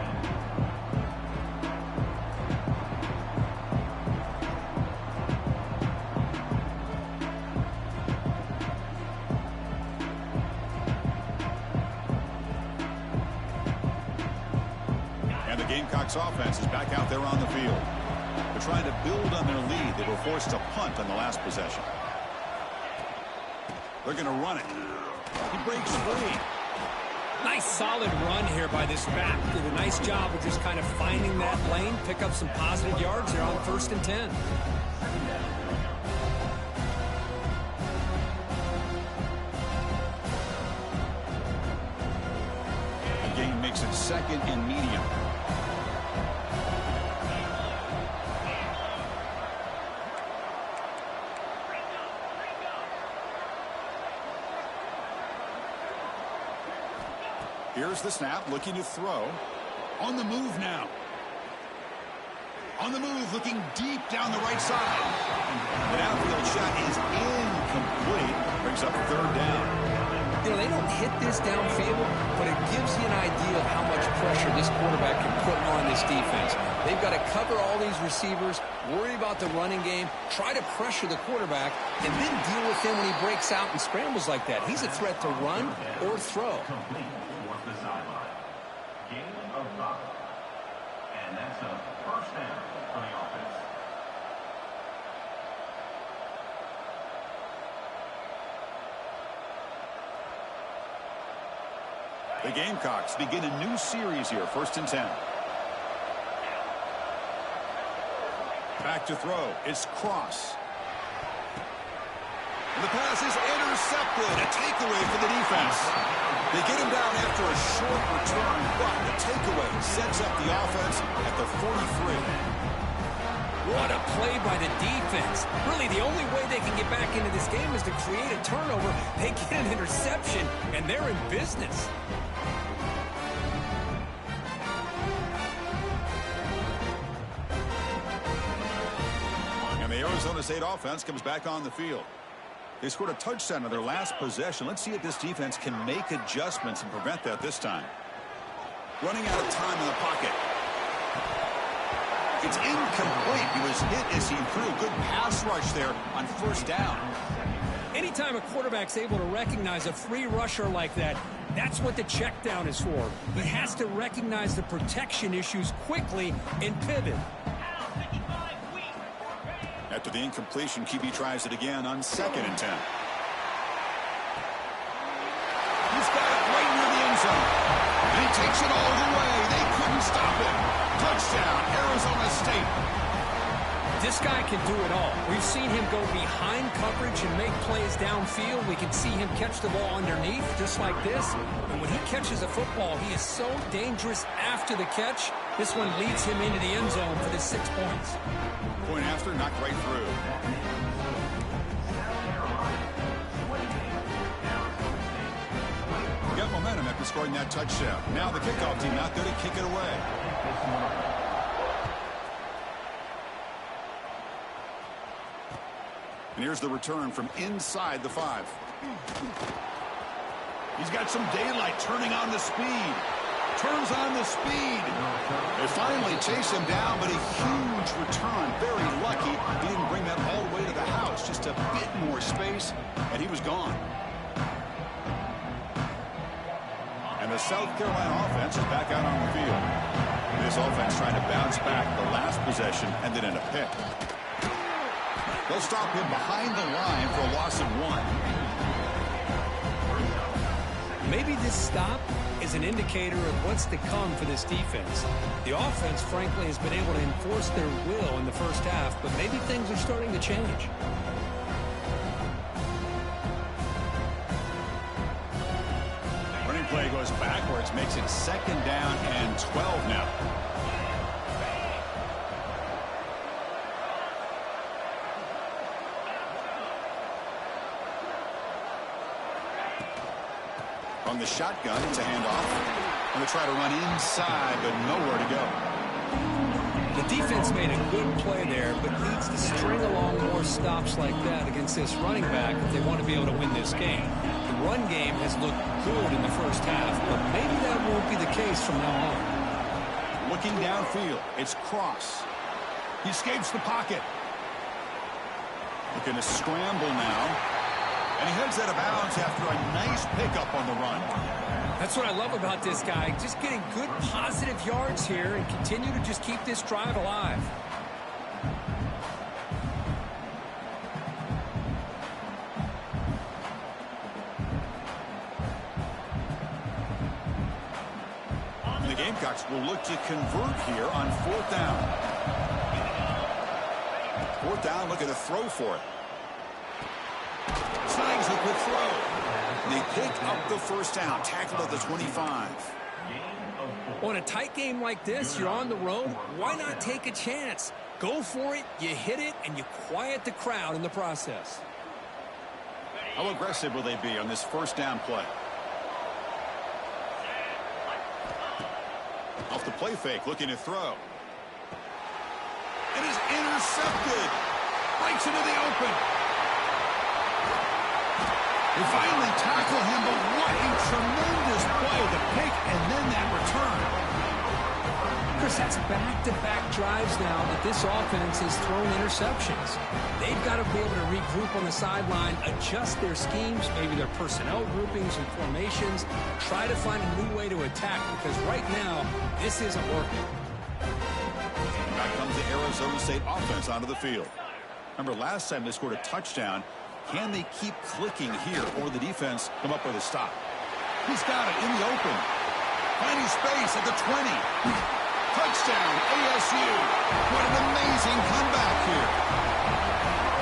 And the Gamecocks offense is back out there on the field. They're trying to build on their lead. They were forced to punt on the last possession. They're going to run it. He breaks free. Nice solid run here by this back. Did a nice job of just kind of finding that lane, pick up some positive yards there on 1st and 10. The game makes it 2nd and medium. Here's the snap, looking to throw. On the move now. On the move, looking deep down the right side. The outfield shot is incomplete. Brings up 3rd down. You know, they don't hit this downfield, but it gives you an idea of how much pressure this quarterback can put on this defense. They've got to cover all these receivers, worry about the running game, try to pressure the quarterback, and then deal with him when he breaks out and scrambles like that. He's a threat to run or throw. The sideline. Gain of 5. And that's a 1st down for the offense. The Gamecocks begin a new series here, 1st and 10. Back to throw. It's Cross. And the pass is intercepted. A takeaway for the defense. They get him down after a short return, but the takeaway sets up the offense at the 43. What a play by the defense. Really, the only way they can get back into this game is to create a turnover. They get an interception, and they're in business. And the Arizona State offense comes back on the field. They scored a touchdown on their last possession. Let's see if this defense can make adjustments and prevent that this time. Running out of time in the pocket. It's incomplete. He was hit as he threw a good pass rush there on 1st down. Anytime a quarterback's able to recognize a free rusher like that, that's what the check down is for. He has to recognize the protection issues quickly and pivot. After the incompletion, QB tries it again on 2nd and 10. He's got it right near the end zone. And he takes it all the way. They couldn't stop him. Touchdown, Arizona State. This guy can do it all. We've seen him go behind coverage and make plays downfield. We can see him catch the ball underneath, just like this. And when he catches a football, he is so dangerous after the catch. This one leads him into the end zone for the 6 points. Point after, knocked right through. Got momentum after scoring that touchdown. Now the kickoff team out there to kick it away. And here's the return from inside the 5. He's got some daylight, turning on the speed. Turns on the speed. They finally chase him down, but a huge return. Very lucky he didn't bring that all the way to the house. Just a bit more space, and he was gone. And the South Carolina offense is back out on the field. This offense trying to bounce back the last possession, ended in a pick. They'll stop him behind the line for a loss of 1. Maybe this stop is an indicator of what's to come for this defense. The offense, frankly, has been able to enforce their will in the first half, but maybe things are starting to change. Running play goes backwards, makes it 2nd down and 12 now. From the shotgun, it's a handoff. And they try to run inside, but nowhere to go. The defense made a good play there, but needs to string along more stops like that against this running back if they want to be able to win this game. The run game has looked good in the first half, but maybe that won't be the case from now on. Looking downfield, it's Cross. He escapes the pocket. Looking to scramble now. And he heads out of bounds after a nice pickup on the run. That's what I love about this guy. Just getting good positive yards here and continue to just keep this drive alive. Gamecocks will look to convert here on 4th down. 4th down, looking to throw for it. Snags a quick throw. They pick up the 1st down, tackled at the 25. On a tight game like this, you're on the road. Why not take a chance? Go for it, you hit it, and you quiet the crowd in the process. How aggressive will they be on this 1st down play? Off the play fake, looking to throw. It is intercepted. Breaks into the open. They finally tackle him, but what a tremendous play. The pick and then that return. Chris, that's back-to-back drives now that this offense has thrown interceptions. They've got to be able to regroup on the sideline, adjust their schemes, maybe their personnel groupings and formations, try to find a new way to attack, because right now, this isn't working. Back comes the Arizona State offense onto the field. Remember, last time they scored a touchdown. Can they keep clicking here, or the defense come up with a stop? He's got it in the open. Finding space at the 20. Touchdown, ASU. What an amazing comeback here.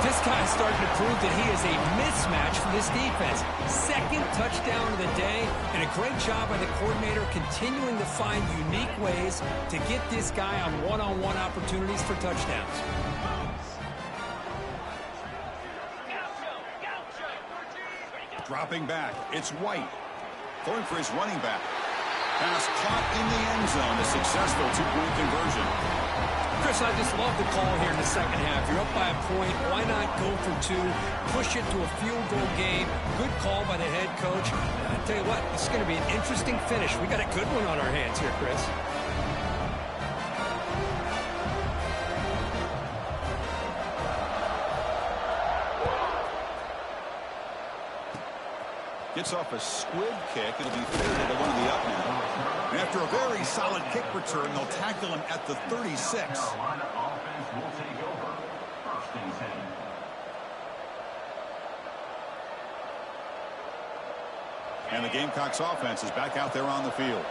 This guy's starting to prove that he is a mismatch for this defense. 2nd touchdown of the day, and a great job by the coordinator continuing to find unique ways to get this guy on one-on-one opportunities for touchdowns. Dropping back, it's White. Going for his running back. Pass caught in the end zone. A successful 2-point conversion. Chris, I just love the call here in the 2nd half. You're up by a point. Why not go for 2? Push it to a field goal game. Good call by the head coach. I tell you what, this is going to be an interesting finish. We got a good one on our hands here, Chris. Gets off a squib kick. It'll be fair to one of the up men. And after a very solid kick return, they'll tackle him at the 36. Carolina offense will take over. 1st and 10. And the Gamecocks offense is back out there on the field.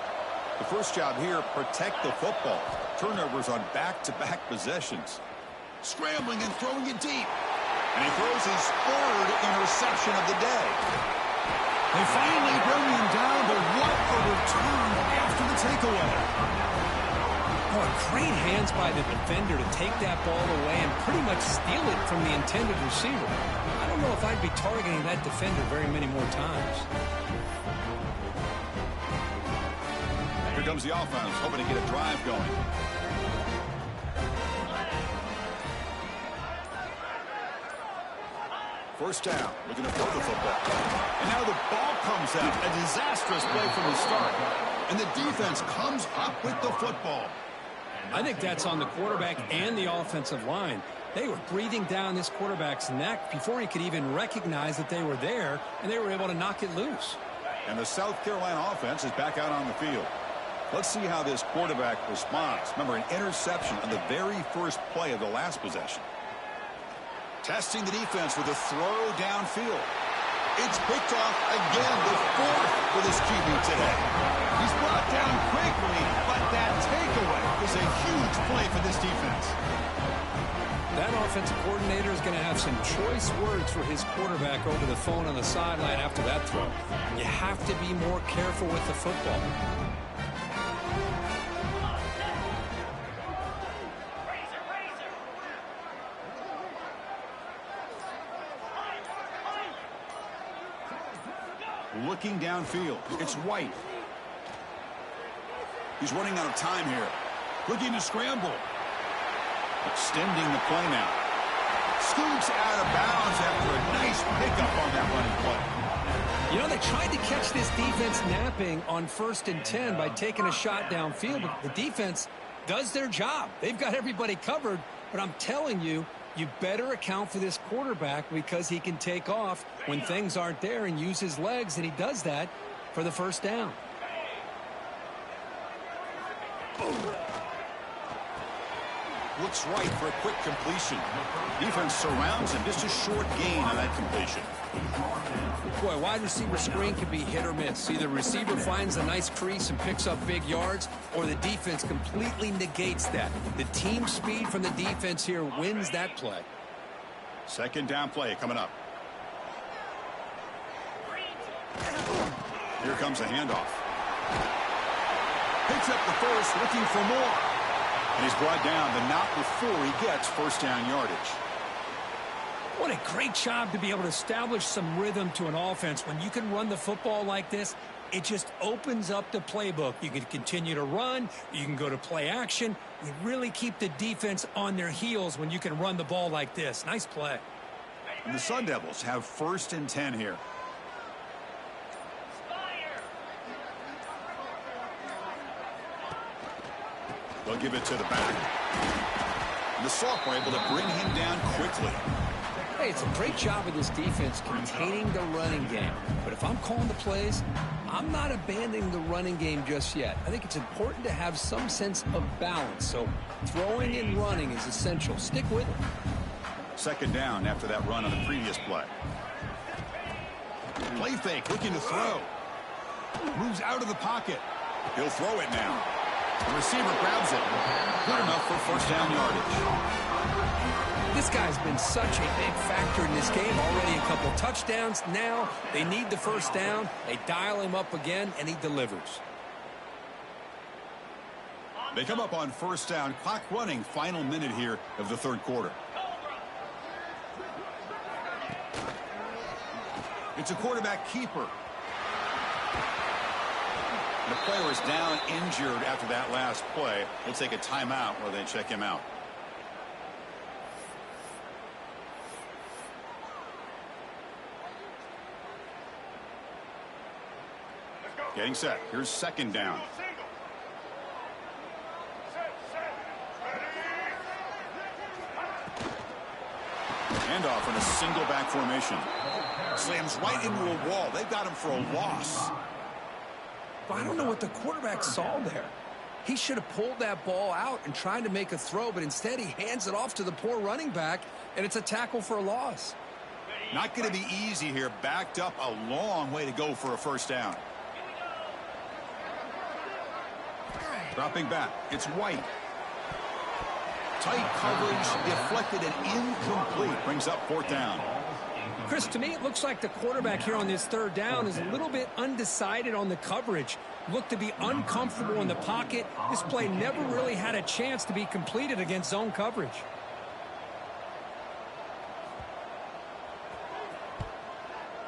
The first job here, protect the football. Turnovers on back-to-back possessions. Scrambling and throwing it deep. And he throws his 3rd interception of the day. They finally bring him down, but what a return after the takeaway. Oh, great hands by the defender to take that ball away and pretty much steal it from the intended receiver. I don't know if I'd be targeting that defender very many more times. Here comes the offense, hoping to get a drive going. First down, looking to throw the football. And now the ball comes out. A disastrous play from the start. And the defense comes up with the football. I think that's on the quarterback and the offensive line. They were breathing down this quarterback's neck before he could even recognize that they were there, and they were able to knock it loose. And the South Carolina offense is back out on the field. Let's see how this quarterback responds. Remember, an interception on the very first play of the last possession. Testing the defense with a throw downfield. It's picked off again, the 4th for this QB today. He's brought down quickly, but that takeaway is a huge play for this defense. That offensive coordinator is going to have some choice words for his quarterback over the phone on the sideline after that throw. You have to be more careful with the football. Looking downfield, it's White. He's running out of time here. Looking to scramble. Extending the play now. Scoops out of bounds after a nice pickup on that running play. You know, they tried to catch this defense napping on 1st and 10 by taking a shot downfield, but the defense does their job. They've got everybody covered, but I'm telling you, you better account for this quarterback because he can take off when things aren't there and use his legs, and he does that for the 1st down. looks right for a quick completion. Defense surrounds him. Just a short gain on that completion. Boy, wide receiver screen can be hit or miss. Either receiver finds a nice crease and picks up big yards, or the defense completely negates that. The team speed from the defense here wins that play. Second down play coming up. Here comes a handoff. Picks up the first, looking for more. And he's brought down, but not before he gets first down yardage. What a great job to be able to establish some rhythm to an offense. When you can run the football like this, it just opens up the playbook. You can continue to run. You can go to play action. You really keep the defense on their heels when you can run the ball like this. Nice play. And the Sun Devils have 1st and 10 here. They'll give it to the back. And the sophomore able to bring him down quickly. Hey, it's a great job of this defense containing the running game. But if I'm calling the plays, I'm not abandoning the running game just yet. I think it's important to have some sense of balance. So throwing and running is essential. Stick with it. Second down after that run on the previous play. Play fake, looking to throw. Moves out of the pocket. He'll throw it now. The receiver grabs it. Good enough for first down yardage. This guy's been such a big factor in this game. Already a couple touchdowns. Now they need the first down. They dial him up again, and he delivers. They come up on first down. Clock running. Final minute here of the third quarter. It's a quarterback keeper. The player is down injured after that last play. We'll take a timeout while they check him out. Getting set. Here's second down. Handoff in a single back formation. Slams right into a wall. They've got him for a loss. But I don't know what the quarterback saw there. He should have pulled that ball out and tried to make a throw, but instead he hands it off to the poor running back, and it's a tackle for a loss. Not going to be easy here. Backed up a long way to go for a first down. Dropping back. It's White. Tight coverage, deflected and incomplete. Brings up fourth down. Chris, to me, it looks like the quarterback here on this third down is a little bit undecided on the coverage. Looked to be uncomfortable in the pocket. This play never really had a chance to be completed against zone coverage.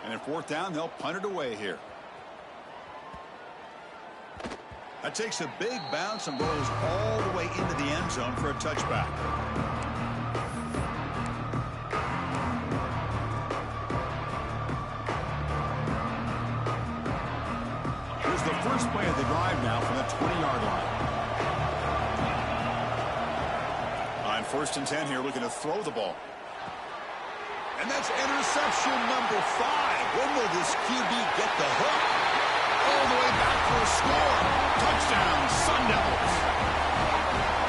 And in fourth down, they'll punt it away here. That takes a big bounce and goes all the way into the end zone for a touchback. Here's the first play of the drive now from the 20-yard line. On 1st and 10 here, looking to throw the ball. And that's interception number 5. When will this QB get the hook? All the way back for a score. Touchdown, Sun Devils.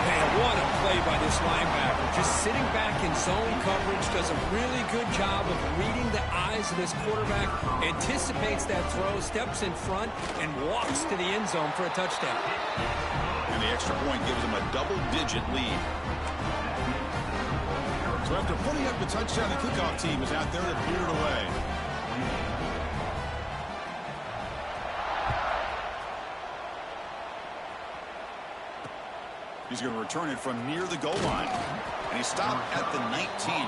Man, what a play by this linebacker. Just sitting back in zone coverage, does a really good job of reading the eyes of this quarterback, anticipates that throw, steps in front, and walks to the end zone for a touchdown. And the extra point gives them a double-digit lead. So after putting up the touchdown, the kickoff team is out there to clear it away. He's going to return it from near the goal line. And he stopped at the 19.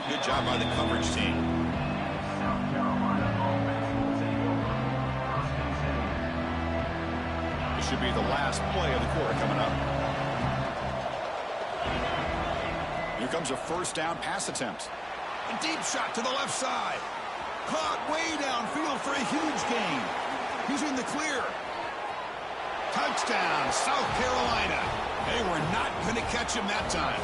Good job by the coverage team. This should be the last play of the quarter coming up. Here comes a first down pass attempt. A deep shot to the left side. Caught way downfield for a huge gain. He's in the clear. Touchdown, South Carolina. They were not going to catch him that time.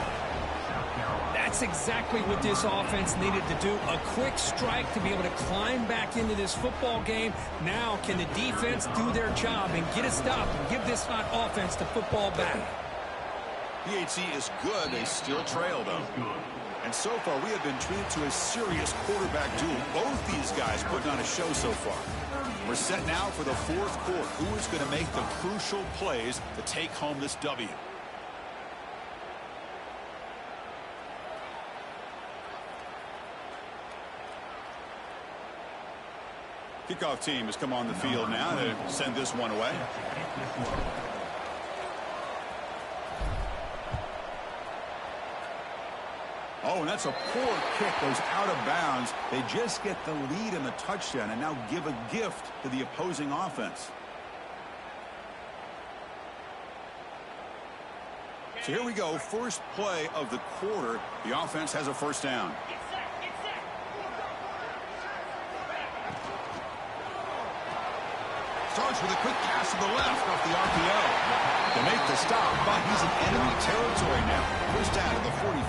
That's exactly what this offense needed to do. A quick strike to be able to climb back into this football game. Now can the defense do their job and get a stop and give this hot offense the football back? PAT is good. They still trail, though. And so far, we have been treated to a serious quarterback duel. Both these guys putting on a show so far. We're set now for the fourth quarter. Who is going to make the crucial plays to take home this W? Kickoff team has come on the field now to send this one away. Oh, and that's a poor kick. Goes out of bounds. They just get the lead in the touchdown and now give a gift to the opposing offense. So here we go. First play of the quarter. The offense has a first down. Starts with a quick pass to the left off the RPO. To make the stop, but he's in enemy territory now. First down to the 45.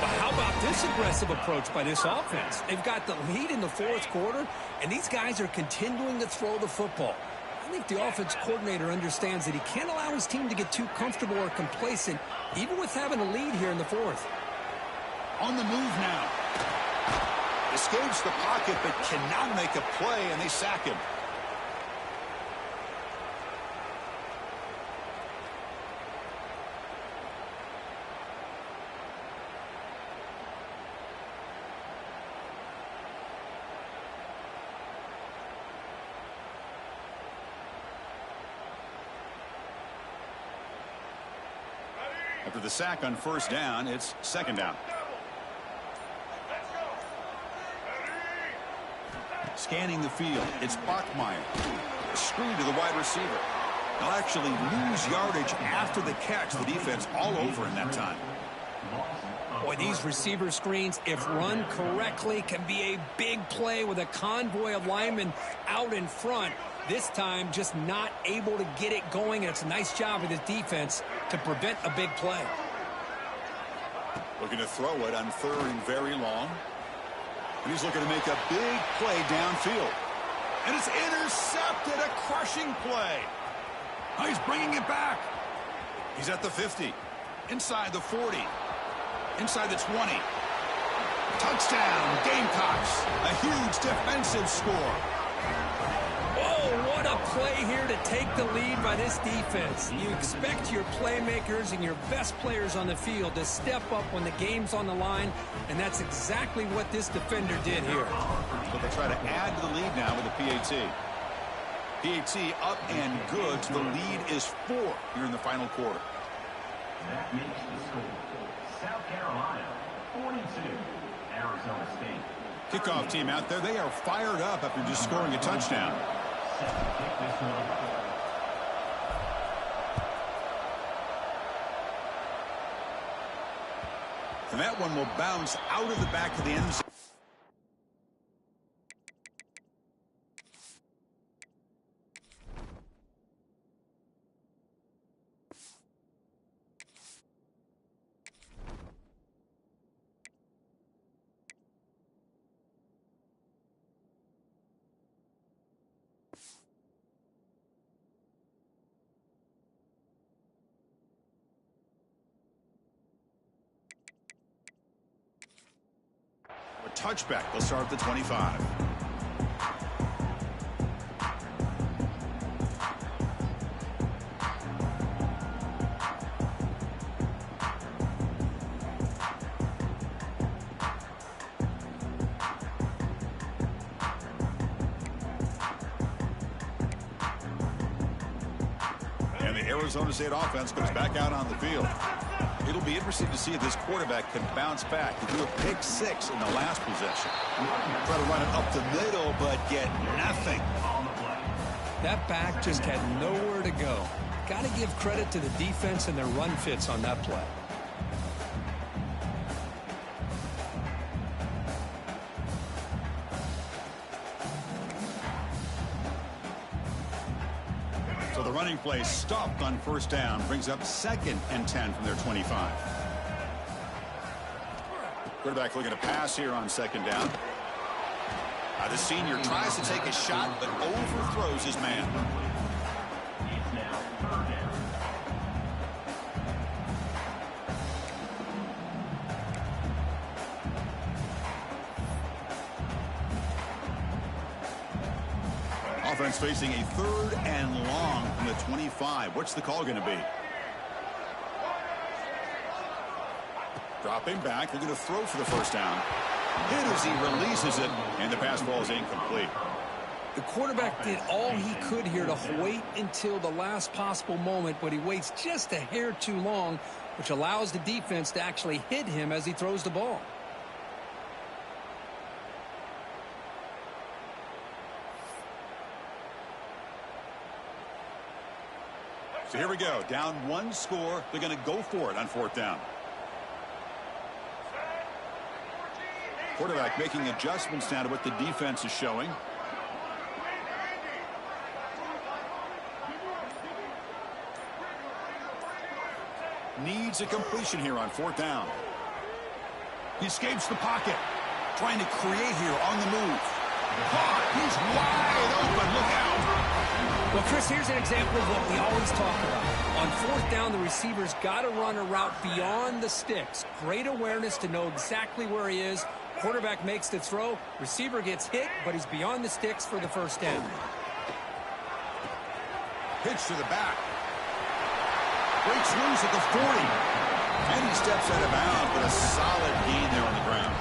But how about this aggressive approach by this offense? They've got the lead in the fourth quarter, and these guys are continuing to throw the football. I think the offense coordinator understands that he can't allow his team to get too comfortable or complacent, even with having a lead here in the fourth. On the move now. Escapes the pocket, but cannot make a play, and they sack him. After the sack on first down, it's second down. Scanning the field, it's Bachmeier. A screen to the wide receiver. They'll actually lose yardage after the catch. The defense all over in that time. Boy, these receiver screens, if run correctly, can be a big play with a convoy of linemen out in front. This time, just not able to get it going, and it's a nice job of the defense to prevent a big play. Looking to throw it on third and very long. And he's looking to make a big play downfield. And it's intercepted, a crushing play. Oh, he's bringing it back. He's at the 50, inside the 40, inside the 20. Touchdown, Gamecocks. A huge defensive score. What a play here to take the lead by this defense. You expect your playmakers and your best players on the field to step up when the game's on the line, and that's exactly what this defender did here. So they try to add to the lead now with the PAT. PAT up and good, so the lead is 4 here in the final quarter. That makes the score South Carolina 42, Arizona State. Kickoff team out there, they are fired up after just scoring a touchdown. And that one will bounce out of the back of the end zone. Touchback. They'll start at the 25. And the Arizona State offense comes back out on the field. It'll be interesting to see if this quarterback can bounce back. He threw a pick 6 in the last possession. Try to run it up the middle, but get nothing. That back just had nowhere to go. Got to give credit to the defense and their run fits on that play. So the running play stopped on first down, brings up 2nd and 10 from their 25. Quarterback looking to pass here on 2nd down. The senior tries to take a shot, but overthrows his man. It's now 3rd down. Offense facing a 3rd and long from the 25. What's the call going to be? Dropping back. They're going to throw for the first down. Hit as he releases it, and the pass ball is incomplete. The quarterback did all he could here to wait until the last possible moment, but he waits just a hair too long, which allows the defense to actually hit him as he throws the ball. So here we go. Down 1 score. They're going to go for it on 4th down. Quarterback making adjustments now to what the defense is showing. Needs a completion here on 4th down. He escapes the pocket. Trying to create here on the move. Caught. He's wide open. Look out. Well, Chris, here's an example of what we always talk about. On 4th down, the receiver's got to run a route beyond the sticks. Great awareness to know exactly where he is. Quarterback makes the throw. Receiver gets hit, but he's beyond the sticks for the first down. Pitch to the back. Breaks loose at the 40. And he steps out of bounds, but a solid gain there on the ground.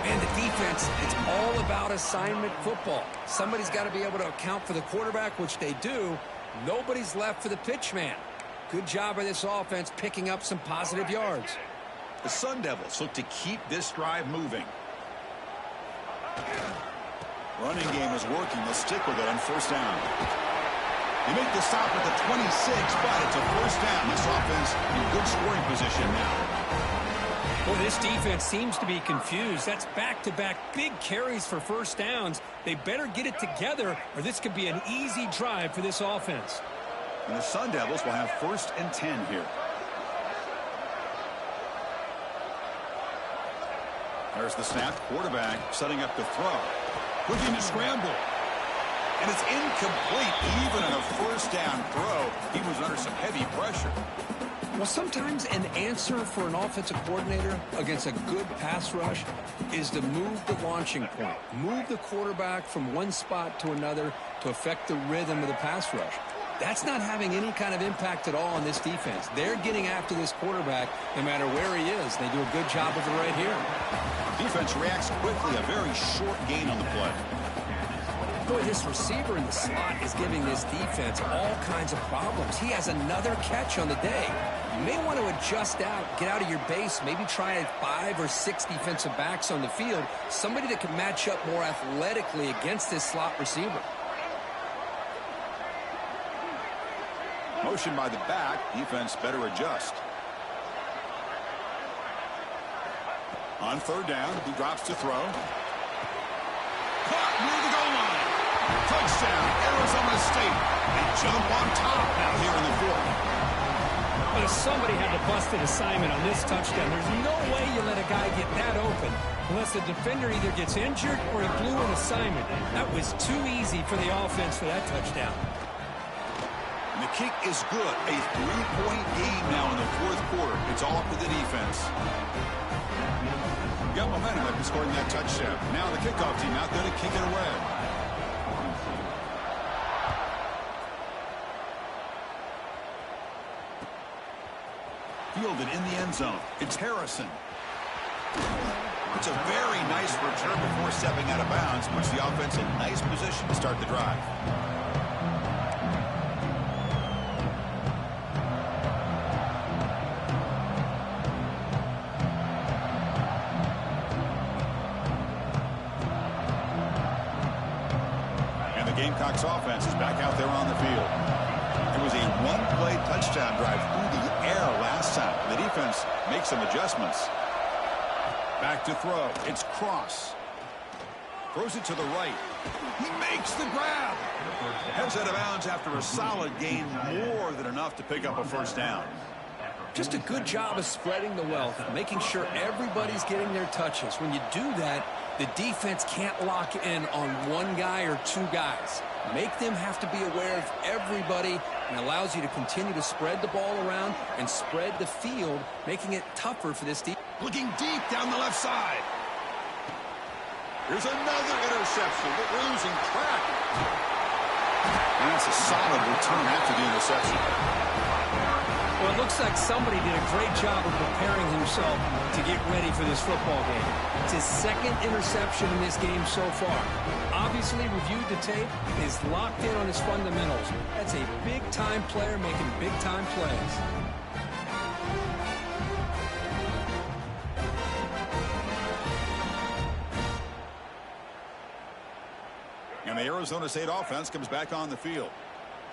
And the defense, it's all about assignment football. Somebody's got to be able to account for the quarterback, which they do. Nobody's left for the pitch man. Good job by this offense picking up some positive yards. The Sun Devils look to keep this drive moving. Running game is working. They'll stick with it on 1st down. They make the stop at the 26, but it's a 1st down. This offense in good scoring position now. Well, this defense seems to be confused. That's back-to-back big carries for 1st downs. They better get it together, or this could be an easy drive for this offense. And the Sun Devils will have 1st and 10 here. There's the snap. Quarterback setting up the throw. Looking to scramble. And it's incomplete. Even on a 1st down throw, he was under some heavy pressure. Well, sometimes an answer for an offensive coordinator against a good pass rush is to move the launching point. Move the quarterback from one spot to another to affect the rhythm of the pass rush. That's not having any kind of impact at all on this defense. They're getting after this quarterback no matter where he is. They do a good job of it right here. Defense reacts quickly. A very short gain on the play. Boy, this receiver in the slot is giving this defense all kinds of problems. He has another catch on the day. You may want to adjust out, get out of your base, maybe try 5 or 6 defensive backs on the field, somebody that can match up more athletically against this slot receiver. Motion by the back. Defense better adjust. On 3rd down, he drops to throw. Caught near the goal line. Touchdown, Arizona State. They jump on top now here in the 4th. But if somebody had the busted assignment on this touchdown, there's no way you let a guy get that open unless the defender either gets injured or he blew an assignment. That was too easy for the offense for that touchdown. And the kick is good. A 3-point game now in the 4th quarter. It's all up to the defense. Got momentum after scoring that touchdown. Now the kickoff team out there to kick it away. Fielded in the end zone. It's Harrison. It's a very nice return before stepping out of bounds, puts the offense in nice position to start the drive. And the Gamecocks offense is back out there on the field. It was a one-play touchdown drive through the air last time. The defense makes some adjustments. Back to throw. It's Cross. Throws it to the right. He makes the grab. Heads out of bounds after a solid gain, more than enough to pick up a 1st down. Just a good job of spreading the wealth, making sure everybody's getting their touches. When you do that, the defense can't lock in on one guy or 2 guys. Make them have to be aware of everybody, and allows you to continue to spread the ball around and spread the field, making it tougher for this defense. Looking deep down the left side. Here's another interception, but we're losing track. And that's a solid return after the interception. Well, it looks like somebody did a great job of preparing himself to get ready for this football game. It's his second interception in this game so far. Obviously reviewed the tape, is locked in on his fundamentals. That's a big-time player making big-time plays. And the Arizona State offense comes back on the field.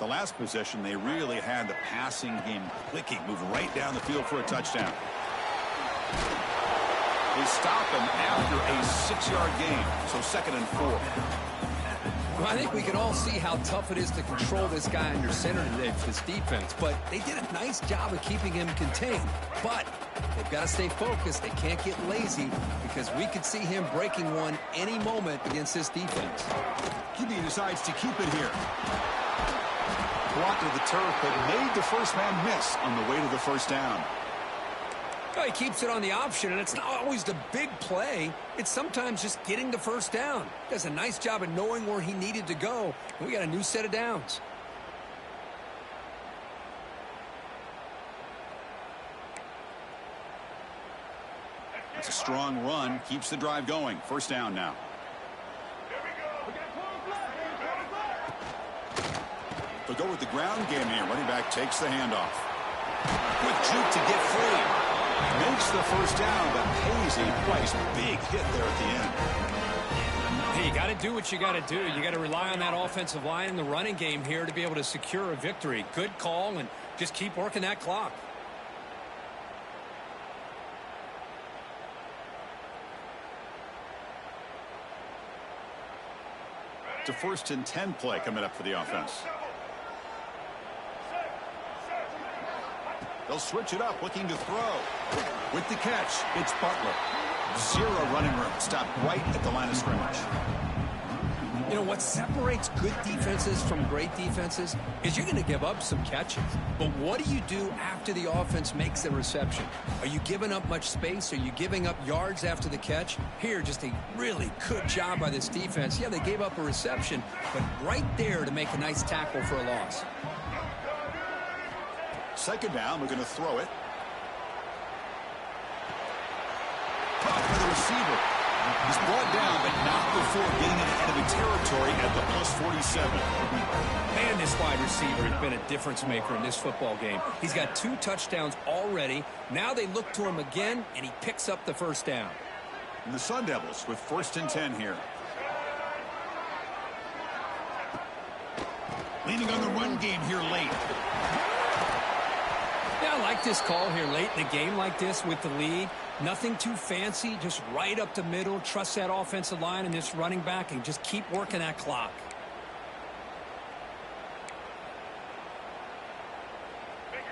The last possession, they really had the passing game clicking, move right down the field for a touchdown. They stop him after a 6-yard gain, so 2nd and 4. Well, I think we can all see how tough it is to control this guy under center today for this defense, but they did a nice job of keeping him contained. But they've got to stay focused. They can't get lazy because we could see him breaking one any moment against this defense. QB decides to keep it here. Blocked to the turf, but made the first man miss on the way to the first down. Well, he keeps it on the option, and it's not always the big play. It's sometimes just getting the first down. Does a nice job of knowing where he needed to go. And we got a new set of downs. It's a strong run, keeps the drive going. First down now. They'll go with the ground game here. Running back takes the handoff. Quick juke to get free. Makes the first down, but pays a price. Big hit there at the end. Hey, you got to do what you got to do. You got to rely on that offensive line in the running game here to be able to secure a victory. Good call, and just keep working that clock. It's a 1st and 10 play coming up for the offense. They'll switch it up, looking to throw. With the catch, it's Butler. 0 running room. Stopped right at the line of scrimmage. You know, what separates good defenses from great defenses is you're going to give up some catches. But what do you do after the offense makes the reception? Are you giving up much space? Are you giving up yards after the catch? Here, just a really good job by this defense. Yeah, they gave up a reception, but right there to make a nice tackle for a loss. 2nd down, we're going to throw it. Caught by the receiver. He's brought down, but not before getting into enemy territory at the +47. Man, this wide receiver has been a difference maker in this football game. He's got 2 touchdowns already. Now they look to him again, and he picks up the first down. And the Sun Devils with 1st and 10 here. Leaning on the run game here late. Yeah, I like this call here late in a game like this with the lead. Nothing too fancy, just right up the middle. Trust that offensive line and this running back and just keep working that clock.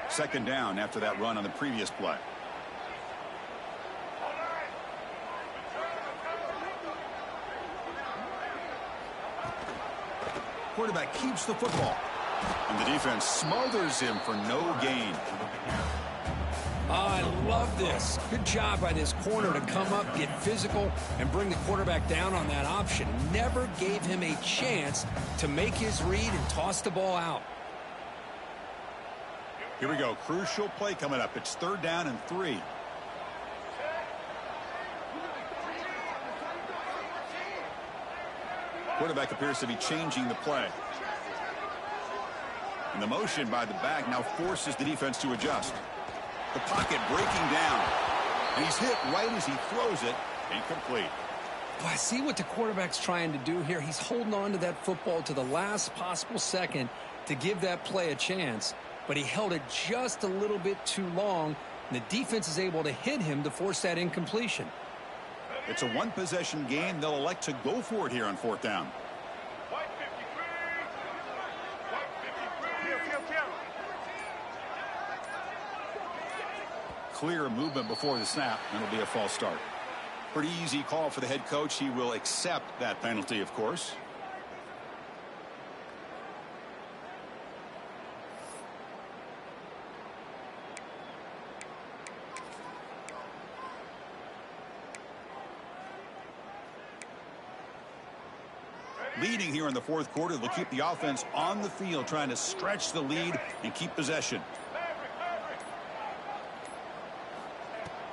Second down after that run on the previous play. Quarterback keeps the football. And the defense smothers him for no gain. I love this. Good job by this corner to come up, get physical, and bring the quarterback down on that option. Never gave him a chance to make his read and toss the ball out. Here we go. Crucial play coming up. It's 3rd down and 3. Quarterback appears to be changing the play. And the motion by the back now forces the defense to adjust. The pocket breaking down. And he's hit right as he throws it. Incomplete. Well, I see what the quarterback's trying to do here. He's holding on to that football to the last possible second to give that play a chance. But he held it just a little bit too long. And the defense is able to hit him to force that incompletion. It's a 1-possession game. They'll elect to go for it here on 4th down. Clear movement before the snap, and it'll be a false start. Pretty easy call for the head coach. He will accept that penalty, of course. Leading here in the fourth quarter, they'll keep the offense on the field, trying to stretch the lead and keep possession.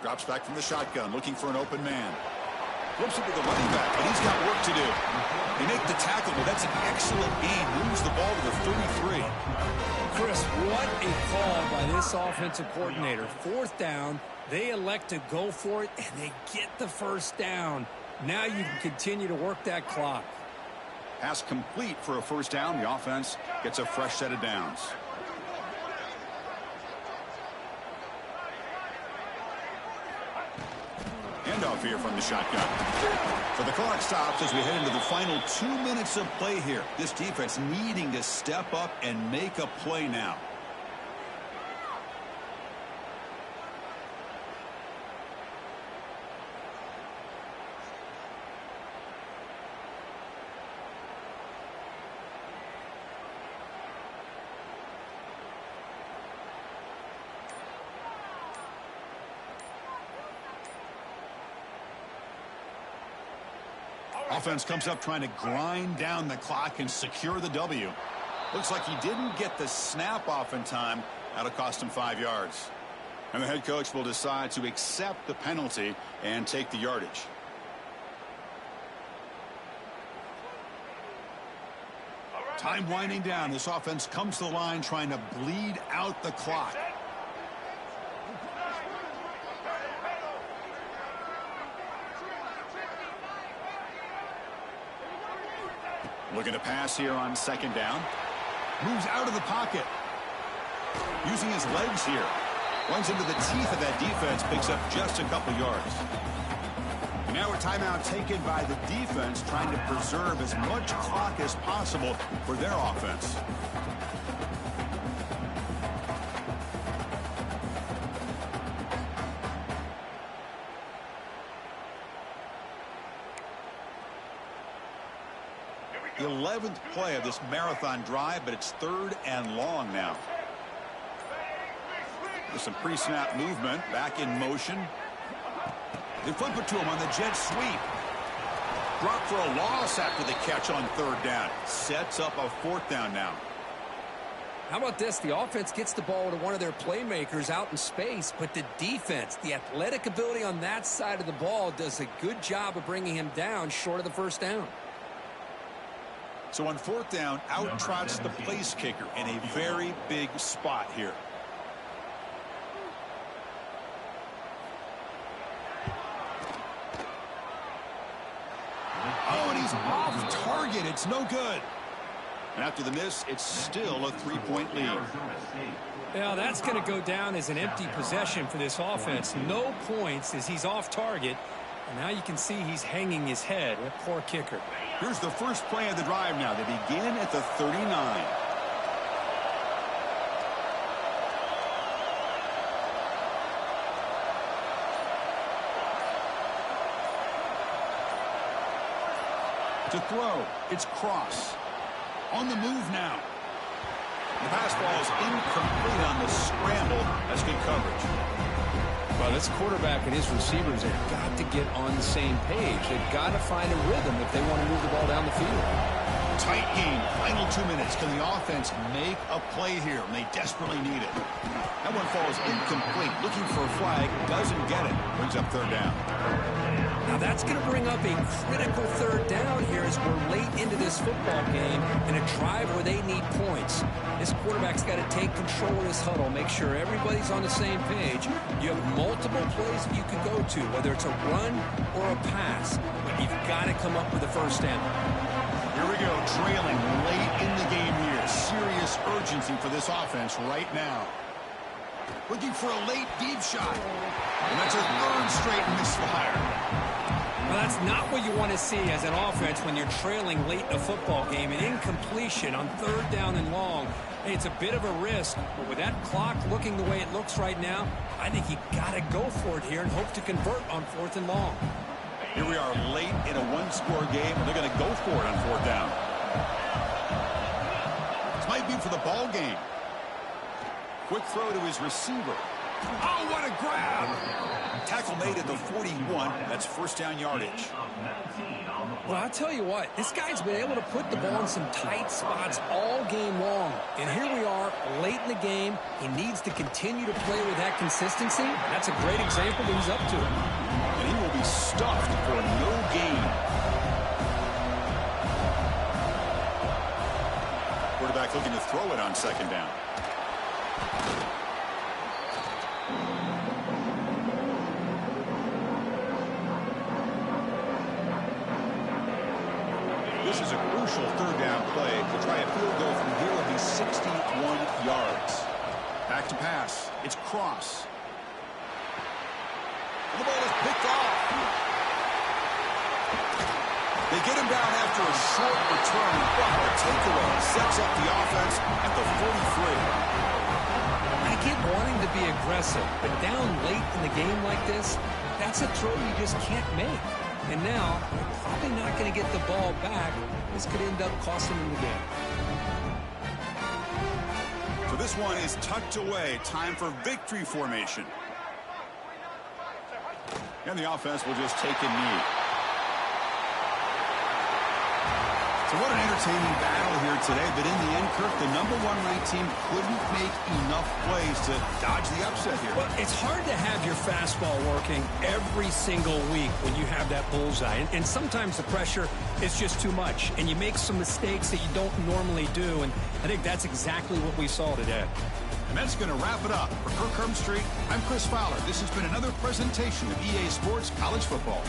Drops back from the shotgun, looking for an open man. Flips it to the running back, but he's got work to do. They make the tackle, but that's an excellent gain. Moves the ball to the 33. Chris, what a call by this offensive coordinator. Fourth down, they elect to go for it, and they get the first down. Now you can continue to work that clock. Pass complete for a first down. The offense gets a fresh set of downs. Handoff here from the shotgun. So the clock stops as we head into the final 2 minutes of play here. This defense needing to step up and make a play now. Offense comes up trying to grind down the clock and secure the W. Looks like he didn't get the snap off in time. That'll cost him 5 yards. And the head coach will decide to accept the penalty and take the yardage. Time winding down. This offense comes to the line trying to bleed out the clock. Looking to pass here on second down. Moves out of the pocket. Using his legs here. Runs into the teeth of that defense. Picks up just a couple yards. And now a timeout taken by the defense, trying to preserve as much clock as possible for their offense. The 11th play of this marathon drive, but it's 3rd and long now. With some pre-snap movement, back in motion. They flip it to him on the jet sweep. Drop for a loss after the catch on 3rd down. Sets up a 4th down now. How about this? The offense gets the ball to one of their playmakers out in space, but the defense, the athletic ability on that side of the ball, does a good job of bringing him down short of the first down. So on 4th down, out trots the place kicker in a very big spot here. Oh, and he's off target. It's no good. And after the miss, it's still a 3-point lead. Yeah, that's going to go down as an empty possession for this offense. No points as he's off target. And now you can see he's hanging his head. A poor kicker. Here's the first play of the drive now. They begin at the 39. To throw, it's Cross. On the move now. The pass ball is incomplete on the scramble. That's good coverage. Well, this quarterback and his receivers have got to get on the same page. They've got to find a rhythm if they want to move the ball down the field. Tight game. Final 2 minutes. Can the offense make a play here? And they desperately need it. That one falls incomplete. Looking for a flag. Doesn't get it. Brings up 3rd down. Now that's going to bring up a critical 3rd down here as we're late into this football game in a drive where they need points. This quarterback's got to take control of this huddle, make sure everybody's on the same page. You have multiple plays that you could go to, whether it's a run or a pass, but you've got to come up with a first down. Here we go, trailing late in the game here. Serious urgency for this offense right now. Looking for a late deep shot. And that's a 3rd straight misfire. Well, that's not what you want to see as an offense when you're trailing late in a football game. An incompletion on 3rd down and long. Hey, it's a bit of a risk, but with that clock looking the way it looks right now, I think you got to go for it here and hope to convert on 4th and long. Here we are late in a 1-score game. They're going to go for it on 4th down. This might be for the ball game. Quick throw to his receiver. Oh, what a grab. Tackle made at the 41. That's first down yardage. Well, I'll tell you what, this guy's been able to put the ball in some tight spots all game long. And here we are, late in the game. He needs to continue to play with that consistency. That's a great example that he's up to. And he will be stuffed for no gain. Quarterback looking to throw it on second down. This is a crucial third down play. To try a field goal from here will be 61 yards. Back to pass. It's Cross. The ball is picked off. They get him down after a short return, but the takeaway sets up the offense at the 43. I get wanting to be aggressive, but down late in the game like this, that's a throw you just can't make. And now, probably not going to get the ball back. This could end up costing him the game. So this one is tucked away. Time for victory formation. And the offense will just take a knee. So what an entertaining battle here today. But in the end, Kirk, the #1 ranked team couldn't make enough plays to dodge the upset here. Well, it's hard to have your fastball working every single week when you have that bullseye. And sometimes the pressure is just too much. And you make some mistakes that you don't normally do. And I think that's exactly what we saw today. And that's going to wrap it up. For Kirk Herbstreit, I'm Chris Fowler. This has been another presentation of EA Sports College Football.